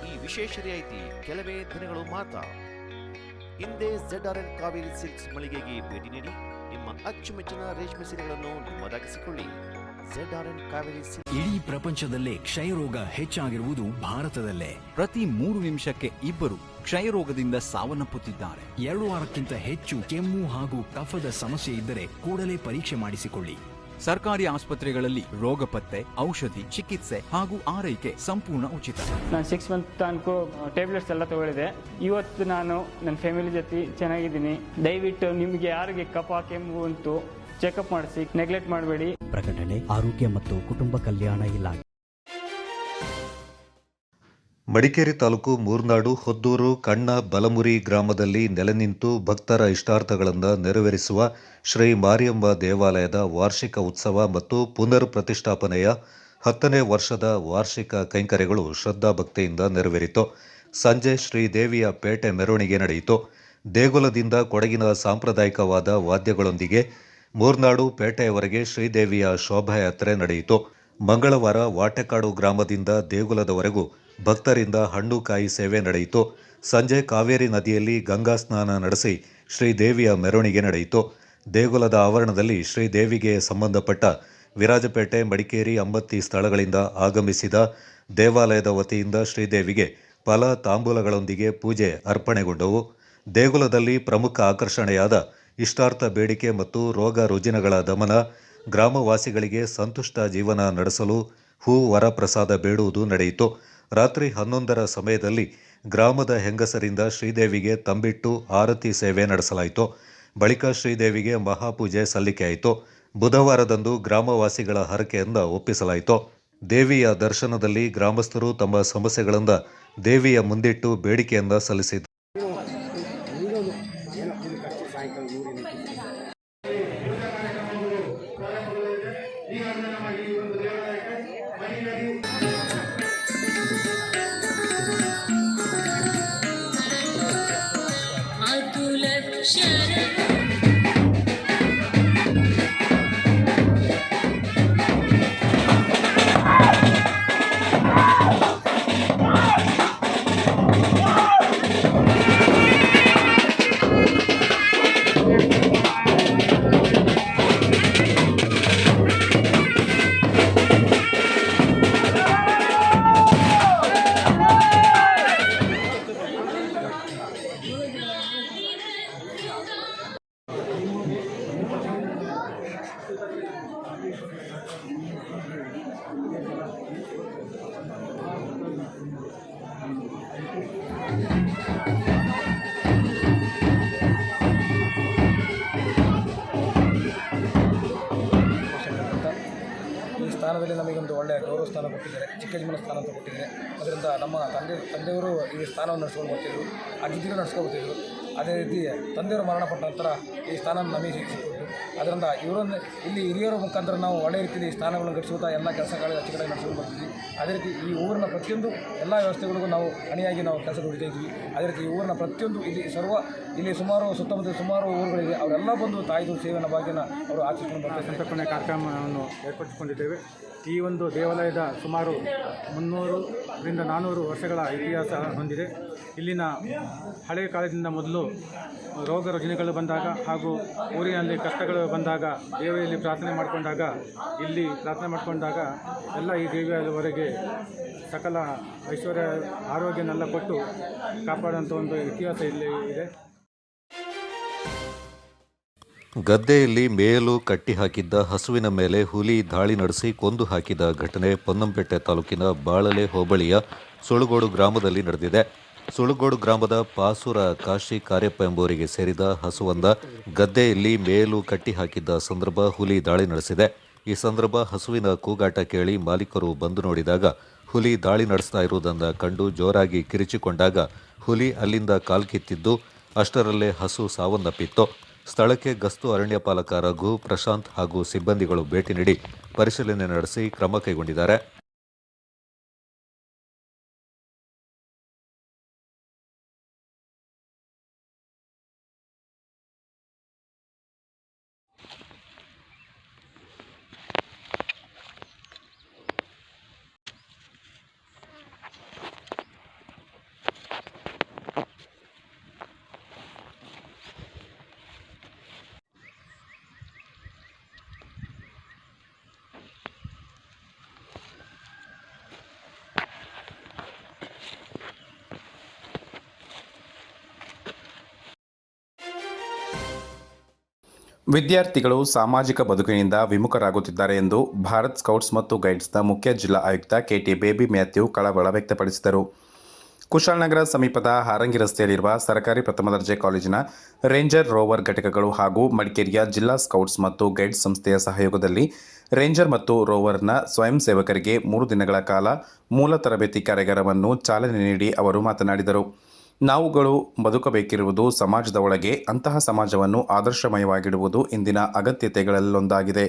ಈ ವಿಶೇಷ ರಿಯಾಯಿತಿ ಕೆಲವೇ ದಿನಗಳು ಮಾತ್ರ. ಹಿಂದೆ ZRN ಕಾವೇರಿ ಸಿಲ್ಕ್ಸ್ ಮಳಿಗೆಗೆ ಭೇಟಿ ನೀಡಿ ನಿಮ್ಮ ಅಚ್ಚುಮೆಚ್ಚಿನ ರೇಷ್ಮೆ ಸೀರೆಗಳನ್ನು ನಿಮ್ಮದಾಗಿಸಿಕೊಳ್ಳಿ. ZRN Kaveri silks. ಇಡೀ ಪ್ರಪಂಚದಲ್ಲೇ ಕ್ಷಯರೋಗ ಹೆಚ್ಚಾಗಿರುವುದು ಭಾರತದಲ್ಲೇ. ಪ್ರತಿ 3 ನಿಮಿಷಕ್ಕೆ ಇಬ್ಬರು ಕ್ಷಯರೋಗದಿಂದ ಸಾವನ್ನಪ್ಪುತ್ತಿದ್ದಾರೆ. 2 ವಾರಕ್ಕಿಂತ ಹೆಚ್ಚು ಕೆಮ್ಮು ಹಾಗೂ ಕಫದ ಸಮಸ್ಯೆ ಇದ್ದರೆ ಕೂಡಲೇ ಪರೀಕ್ಷೆ ಮಾಡಿಸಿಕೊಳ್ಳಿ. ಸರ್ಕಾರಿ ಆಸ್ಪತ್ರೆಗಳಲ್ಲಿ ರೋಗ ಪತ್ತೆ, ಔಷಧಿ, ಚಿಕಿತ್ಸೆ ಹಾಗೂ ಆರೈಕೆ ಸಂಪೂರ್ಣ ಉಚಿತ. ನಾನು 6 ಮಂತ್ ತನಕ ಟ್ಯಾಬ್ಲೆಟ್ಸ್ ಎಲ್ಲ ತಗೊಳ್ಳಿದೆ. ಇವತ್ತು ನಾನು ನನ್ನ ಫ್ಯಾಮಿಲಿ ಜೊತೆ ಚೆನ್ನಾಗಿದ್ದೀನಿ. ದಯವಿಟ್ಟು ನಿಮಗೆ ಯಾರಿಗೆ ಕಫ ಕೆಮ್ಮು ಉಂಟು ಚೆಕಪ್ ಮಾಡಿಸಿ, ನೆಗ್ಲೆಕ್ಟ್ ಮಾಡಬೇಡಿ. ಪ್ರಕಟಣೆ ಆರೋಗ್ಯ ಮತ್ತು ಕುಟುಂಬ ಕಲ್ಯಾಣ ಇಲಾಖೆ. ಮಡಿಕೇರಿ ತಾಲೂಕು ಮೂರ್ನಾಡು, ಹೊದ್ದೂರು, ಕಣ್ಣ, ಬಲಮುರಿ ಗ್ರಾಮದಲ್ಲಿ ನೆಲೆನಿಂತು ಭಕ್ತರ ಇಷ್ಟಾರ್ಥಗಳನ್ನು ನೆರವೇರಿಸುವ ಶ್ರೀ ಮಾರಿಯಮ್ಮ ದೇವಾಲಯದ ವಾರ್ಷಿಕ ಉತ್ಸವ ಮತ್ತು ಪುನರ್ ಪ್ರತಿಷ್ಠಾಪನೆಯ 10ನೇ ವರ್ಷದ ವಾರ್ಷಿಕ ಕೈಂಕರ್ಯಗಳು ಶ್ರದ್ಧಾಭಕ್ತಿಯಿಂದ ನೆರವೇರಿತು. ಸಂಜೆ ಶ್ರೀದೇವಿಯ ಪೇಟೆ ಮೆರವಣಿಗೆ ನಡೆಯಿತು. ದೇಗುಲದಿಂದ ಕೊಡಗಿನ ಸಾಂಪ್ರದಾಯಿಕವಾದ ವಾದ್ಯಗಳೊಂದಿಗೆ ಮೂರ್ನಾಡು ಪೇಟೆಯವರೆಗೆ ಶ್ರೀದೇವಿಯ ಶೋಭಾಯಾತ್ರೆ ನಡೆಯಿತು. ಮಂಗಳವಾರ ವಾಟೆಕಾಡು ಗ್ರಾಮದಿಂದ ದೇಗುಲದವರೆಗೂ ಭಕ್ತರಿಂದ ಹಣ್ಣು ಕಾಯಿ ಸೇವೆ ನಡೆಯಿತು. ಸಂಜೆ ಕಾವೇರಿ ನದಿಯಲ್ಲಿ ಗಂಗಾ ಸ್ನಾನ ನಡೆಸಿ ಶ್ರೀದೇವಿಯ ಮೆರವಣಿಗೆ ನಡೆಯಿತು. ದೇಗುಲದ ಆವರಣದಲ್ಲಿ ಶ್ರೀದೇವಿಗೆ ಸಂಬಂಧಪಟ್ಟ ವಿರಾಜಪೇಟೆ, ಮಡಿಕೇರಿ, ಅಂಬತ್ತಿ ಸ್ಥಳಗಳಿಂದ ಆಗಮಿಸಿದ ದೇವಾಲಯದ ವತಿಯಿಂದ ಶ್ರೀದೇವಿಗೆ ಫಲ ತಾಂಬೂಲಗಳೊಂದಿಗೆ ಪೂಜೆ ಅರ್ಪಣೆಗೊಂಡವು. ದೇಗುಲದಲ್ಲಿ ಪ್ರಮುಖ ಆಕರ್ಷಣೆಯಾದ ಇಷ್ಟಾರ್ಥ ಬೇಡಿಕೆ ಮತ್ತು ರೋಗ ರುಜಿನಗಳ ದಮನ, ಗ್ರಾಮವಾಸಿಗಳಿಗೆ ಸಂತುಷ್ಟ ಜೀವನ ನಡೆಸಲು ಹೂ ವರಪ್ರಸಾದ ಬೇಡುವುದು ನಡೆಯಿತು. ರಾತ್ರಿ 11ರ ಸಮಯದಲ್ಲಿ ಗ್ರಾಮದ ಹೆಂಗಸರಿಂದ ಶ್ರೀದೇವಿಗೆ ತಂಬಿಟ್ಟು ಆರತಿ ಸೇವೆ ನಡೆಸಲಾಯಿತು. ಬಳಿಕ ಶ್ರೀದೇವಿಗೆ ಮಹಾಪೂಜೆ ಸಲ್ಲಿಕೆಯಾಯಿತು. ಬುಧವಾರದಂದು ಗ್ರಾಮವಾಸಿಗಳ ಹರಕೆಯಿಂದ ಒಪ್ಪಿಸಲಾಯಿತು. ದೇವಿಯ ದರ್ಶನದಲ್ಲಿ ಗ್ರಾಮಸ್ಥರು ತಮ್ಮ ಸಮಸ್ಯೆಗಳಿಂದ ದೇವಿಯ ಮುಂದಿಟ್ಟು ಬೇಡಿಕೆಯಿಂದ ಸಲ್ಲಿಸಿದರು. ಸ್ಥಾನದಲ್ಲಿ ನಮಗೊಂದು ಒಳ್ಳೆಯ ಗೌರವ ಸ್ಥಾನ ಕೊಟ್ಟಿದ್ದಾರೆ. ಚಿಕ್ಕ ಯಜಮಾನ ಸ್ಥಾನ ಅಂತ ಕೊಟ್ಟಿದ್ದಾರೆ. ಅದರಿಂದ ನಮ್ಮ ತಂದೆಯವರು ಈ ಸ್ಥಾನವನ್ನು ನಡೆಸ್ಕೊಂಡು ಬರ್ತಿದ್ರು, ಅಜ್ಜಿದಿರು ನಡೆಸ್ಕೊಳ್ತಿದ್ರು. ಅದೇ ರೀತಿ ತಂದೆಯವರು ಮರಣಪಟ್ಟ ನಂತರ ಈ ಸ್ಥಾನ ನಮಗೆ ಸಿಕ್ಕಿಕೊಟ್ಟು, ಅದರಿಂದ ಇವರನ್ನು ಇಲ್ಲಿ ಹಿರಿಯರ ಮುಖಾಂತರ ನಾವು ಒಳ್ಳೆಯ ರೀತಿಯಲ್ಲಿ ಈ ಸ್ಥಾನಗಳನ್ನು ಗಳಿಸುತ್ತಾ ಎಲ್ಲ ಕೆಲಸಗಳು ಅಚ್ಚುಕಡೆ ನಡೆಸ್ಕೊಂಡು ಬರ್ತಿದ್ವಿ. ಅದೇ ರೀತಿ ಈ ಊರಿನ ಪ್ರತಿಯೊಂದು ಎಲ್ಲ ವ್ಯವಸ್ಥೆಗಳಿಗೂ ನಾವು ಅಣಿಯಾಗಿ ನಾವು ಕೆಲಸ ದುಡಿತಾ ಇದ್ವಿ. ಅದೇ ರೀತಿ ಈ ಊರಿನ ಪ್ರತಿಯೊಂದು ಇಲ್ಲಿ ಸುಮಾರು ಸುತ್ತಮುತ್ತ ಸುಮಾರು ಊರುಗಳಿವೆ. ಅವರೆಲ್ಲ ಬಂದು ತಾಯಿದು ಸೇವೆಯ ಭಾಗ್ಯನ ಅವರು ಆಚರಿಸಿಕೊಂಡು ಬರ್ತಾರೆ. ಸಂತರ್ಪಣೆ ಕಾರ್ಯಕ್ರಮವನ್ನು ಏರ್ಪಡಿಸಿಕೊಂಡಿದ್ದೇವೆ. ಈ ಒಂದು ದೇವಾಲಯದ ಸುಮಾರು 300ರಿಂದ 400 ವರ್ಷಗಳ ಇತಿಹಾಸ ಹೊಂದಿದೆ. ಇಲ್ಲಿನ ಹಳೆಯ ಕಾಲದಿಂದ ಮೊದಲು ರೋಗ ರುಜಿನಗಳು ಬಂದಾಗ ಹಾಗೂ ಊರಿನಲ್ಲಿ ಕಷ್ಟಗಳು ಬಂದಾಗ ದೇವಿಯಲ್ಲಿ ಪ್ರಾರ್ಥನೆ ಮಾಡಿಕೊಂಡಾಗ ಎಲ್ಲ ಈ ದೇವಿಯವರೆಗೆ ಸಕಲ ಐಶ್ವರ್ಯ ಆರೋಗ್ಯನೆಲ್ಲ ಕೊಟ್ಟು ಕಾಪಾಡುವಂಥ ಒಂದು ಇತಿಹಾಸ ಇಲ್ಲಿ ಇದೆ. ಗದ್ದೆಯಲ್ಲಿ ಮೇಯಲು ಕಟ್ಟಿಹಾಕಿದ್ದ ಹಸುವಿನ ಮೇಲೆ ಹುಲಿ ದಾಳಿ ನಡೆಸಿ ಕೊಂದು ಹಾಕಿದ ಘಟನೆ ಪೊನ್ನಂಪೇಟೆ ತಾಲೂಕಿನ ಬಾಳಲೆ ಹೋಬಳಿಯ ಸುಳುಗೋಡು ಗ್ರಾಮದಲ್ಲಿ ನಡೆದಿದೆ. ಸುಳುಗೋಡು ಗ್ರಾಮದ ಪಾಸುರ ಕಾಶಿ ಕಾರ್ಯಪ್ಪ ಎಂಬುವರಿಗೆ ಸೇರಿದ ಹಸುವೊಂದ ಗದ್ದೆಯಲ್ಲಿ ಮೇಯಲು ಕಟ್ಟಿಹಾಕಿದ್ದ ಸಂದರ್ಭ ಹುಲಿ ದಾಳಿ ನಡೆಸಿದೆ. ಈ ಸಂದರ್ಭ ಹಸುವಿನ ಕೂಗಾಟ ಕೇಳಿ ಮಾಲೀಕರು ಬಂದು ನೋಡಿದಾಗ ಹುಲಿ ದಾಳಿ ನಡೆಸ್ತಾ ಇರುವುದನ್ನು ಕಂಡು ಜೋರಾಗಿ ಕಿರಿಚಿಕೊಂಡಾಗ ಹುಲಿ ಅಲ್ಲಿಂದ ಕಾಲ್ಕಿತ್ತಿದ್ದು ಅಷ್ಟರಲ್ಲೇ ಹಸು ಸಾವನ್ನಪ್ಪಿತ್ತು. ಸ್ಥಳಕ್ಕೆ ಗಸ್ತು ಅರಣ್ಯಪಾಲಕ ರಘು, ಪ್ರಶಾಂತ್ ಹಾಗೂ ಸಿಬ್ಬಂದಿಗಳು ಭೇಟಿ ನೀಡಿ ಪರಿಶೀಲನೆ ನಡೆಸಿ ಕ್ರಮ ಕೈಗೊಂಡಿದ್ದಾರೆ. ವಿದ್ಯಾರ್ಥಿಗಳು ಸಾಮಾಜಿಕ ಬದುಕಿನಿಂದ ವಿಮುಖರಾಗುತ್ತಿದ್ದಾರೆ ಎಂದು ಭಾರತ್ ಸ್ಕೌಟ್ಸ್ ಮತ್ತು ಗೈಡ್ಸ್ನ ಮುಖ್ಯ ಜಿಲ್ಲಾ ಆಯುಕ್ತ ಕೆಟಿ ಬೇಬಿ ಮ್ಯಾಥ್ಯೂ ಕಳವಳ ವ್ಯಕ್ತಪಡಿಸಿದರು. ಕುಶಾಲನಗರ ಸಮೀಪದ ಹಾರಂಗಿ ರಸ್ತೆಯಲ್ಲಿರುವ ಸರ್ಕಾರಿ ಪ್ರಥಮ ದರ್ಜೆ ಕಾಲೇಜಿನ ರೇಂಜರ್ ರೋವರ್ ಘಟಕಗಳು ಹಾಗೂ ಮಡಿಕೇರಿಯ ಜಿಲ್ಲಾ ಸ್ಕೌಟ್ಸ್ ಮತ್ತು ಗೈಡ್ಸ್ ಸಂಸ್ಥೆಯ ಸಹಯೋಗದಲ್ಲಿ ರೇಂಜರ್ ಮತ್ತು ರೋವರ್ನ ಸ್ವಯಂ ಸೇವಕರಿಗೆ 3 ದಿನಗಳ ಕಾಲ ಮೂಲ ತರಬೇತಿ ಕಾರ್ಯಾಗಾರವನ್ನು ಚಾಲನೆ ನೀಡಿ ಅವರು ಮಾತನಾಡಿದರು. ನಾವುಗಳು ಬದುಕಬೇಕಿರುವುದು ಸಮಾಜದ ಒಳಗೆ, ಅಂತಹ ಸಮಾಜವನ್ನು ಆದರ್ಶಮಯವಾಗಿಡುವುದು ಇಂದಿನ ಅಗತ್ಯತೆಗಳಲ್ಲೊಂದಾಗಿದೆ.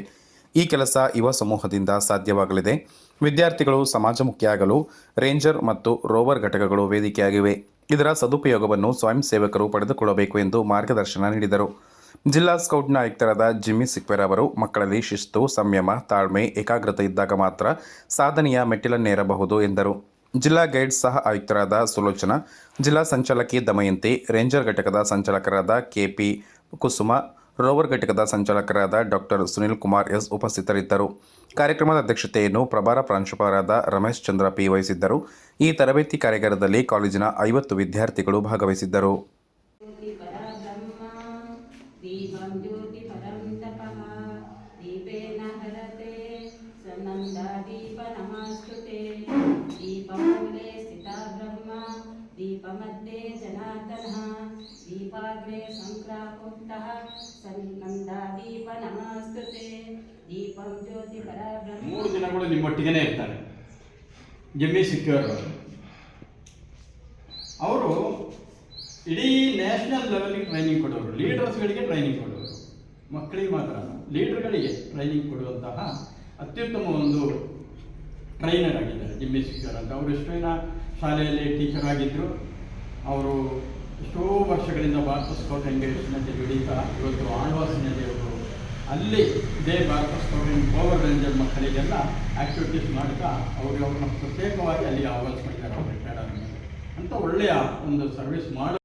ಈ ಕೆಲಸ ಯುವ ಸಮೂಹದಿಂದ ಸಾಧ್ಯವಾಗಲಿದೆ. ವಿದ್ಯಾರ್ಥಿಗಳು ಸಮಾಜಮುಖಿಯಾಗಲು ರೇಂಜರ್ ಮತ್ತು ರೋವರ್ ಘಟಕಗಳು ವೇದಿಕೆಯಾಗಿವೆ. ಇದರ ಸದುಪಯೋಗವನ್ನು ಸ್ವಯಂ ಸೇವಕರು ಪಡೆದುಕೊಳ್ಳಬೇಕು ಎಂದು ಮಾರ್ಗದರ್ಶನ ನೀಡಿದರು. ಜಿಲ್ಲಾ ಸ್ಕೌಟ್ನ ಆಯುಕ್ತರಾದ ಜಿಮ್ಮಿ ಸಿಕ್ವೆರ್ ಅವರು ಮಕ್ಕಳಲ್ಲಿ ಶಿಸ್ತು, ಸಂಯಮ, ತಾಳ್ಮೆ, ಏಕಾಗ್ರತೆ ಇದ್ದಾಗ ಮಾತ್ರ ಸಾಧನೆಯ ಮೆಟ್ಟಿಲನ್ನೇರಬಹುದು ಎಂದರು. ಜಿಲ್ಲಾ ಗೈಡ್ಸ್ ಸಹ ಆಯುಕ್ತರಾದ ಸುಲೋಚನಾ, ಜಿಲ್ಲಾ ಸಂಚಾಲಕಿ ದಮಯಂತಿ, ರೇಂಜರ್ ಘಟಕದ ಸಂಚಾಲಕರಾದ ಕೆಪಿ ಕುಸುಮ, ರೋವರ್ ಘಟಕದ ಸಂಚಾಲಕರಾದ ಡಾಕ್ಟರ್ ಸುನಿಲ್ ಕುಮಾರ್ ಎಸ್ ಉಪಸ್ಥಿತರಿದ್ದರು. ಕಾರ್ಯಕ್ರಮದ ಅಧ್ಯಕ್ಷತೆಯನ್ನು ಪ್ರಭಾರ ಪ್ರಾಂಶುಪಾಲರಾದ ರಮೇಶ್ ಚಂದ್ರ ಪಿ ವಹಿಸಿದ್ದರು. ಈ ತರಬೇತಿ ಕಾರ್ಯಾಗಾರದಲ್ಲಿ ಕಾಲೇಜಿನ 50 ವಿದ್ಯಾರ್ಥಿಗಳು ಭಾಗವಹಿಸಿದ್ದರು. दीपमध्ये जनार्दनः दीपाग्रे संक्रापुष्टः सन्नन्दादीप नमस्तुते दीपं ज्योति पराब्रह्म. 3 ದಿನಗಳು ನಿಮ್ಮೊಟ್ಟಿಗೆ ಇರ್ತಾರೆ. ಜಿಮ್ಮಿ ಸಿಕ್ಯೂರ್ ಅವರು ಇಡೀ ನ್ಯಾಷನಲ್ ಲೆವೆಲ್ಗೆ ಟ್ರೈನಿಂಗ್ ಕೊಡೋರು, ಲೀಡರ್ಸ್ಗಳಿಗೆ ಟ್ರೈನಿಂಗ್ ಕೊಡೋರು, ಮಕ್ಕಳಿಗೆ ಮಾತ್ರ ಲೀಡರ್ಗಳಿಗೆ ಟ್ರೈನಿಂಗ್ ಕೊಡುವಂತಹ ಅತ್ಯುತ್ತಮ ಒಂದು ಟ್ರೈನರ್ ಆಗಿದ್ದಾರೆ ಜಿಮ್ಮಿ ಸಿಕ್ಯೂರ್ ಅಂತ. ಅವರು ಎಷ್ಟೋ ಶಾಲೆಯಲ್ಲಿ ಟೀಚರ್ ಆಗಿದ್ದರು. ಅವರು ಎಷ್ಟೋ ವರ್ಷಗಳಿಂದ ಭಾರತ ಸ್ಕೌಟ್ ಆ್ಯಂಡ್ ಗೈಡ್ಸ್ನಲ್ಲಿ ದುಡಿತಾ ಇವತ್ತು ಆಳ್ವಾಸಿನಲ್ಲಿ ಅವರು ಅಲ್ಲಿ ಇದೇ Bharat scout and power ranger ಮಕ್ಕಳಿಗೆಲ್ಲ ಆ್ಯಕ್ಟಿವಿಟೀಸ್ ಮಾಡ್ತಾ ಅವ್ರನ್ನ ಪ್ರತ್ಯೇಕವಾಗಿ ಅಲ್ಲಿ ಆಹ್ವಾನಿಸ್ ಮಾಡಿದ್ದಾರೆ. ಅವರು ರಿಟೈರ್ಡ್ ಆದಮೇಲೆ ಅಂತ ಒಳ್ಳೆಯ ಒಂದು ಸರ್ವಿಸ್ ಮಾಡಿ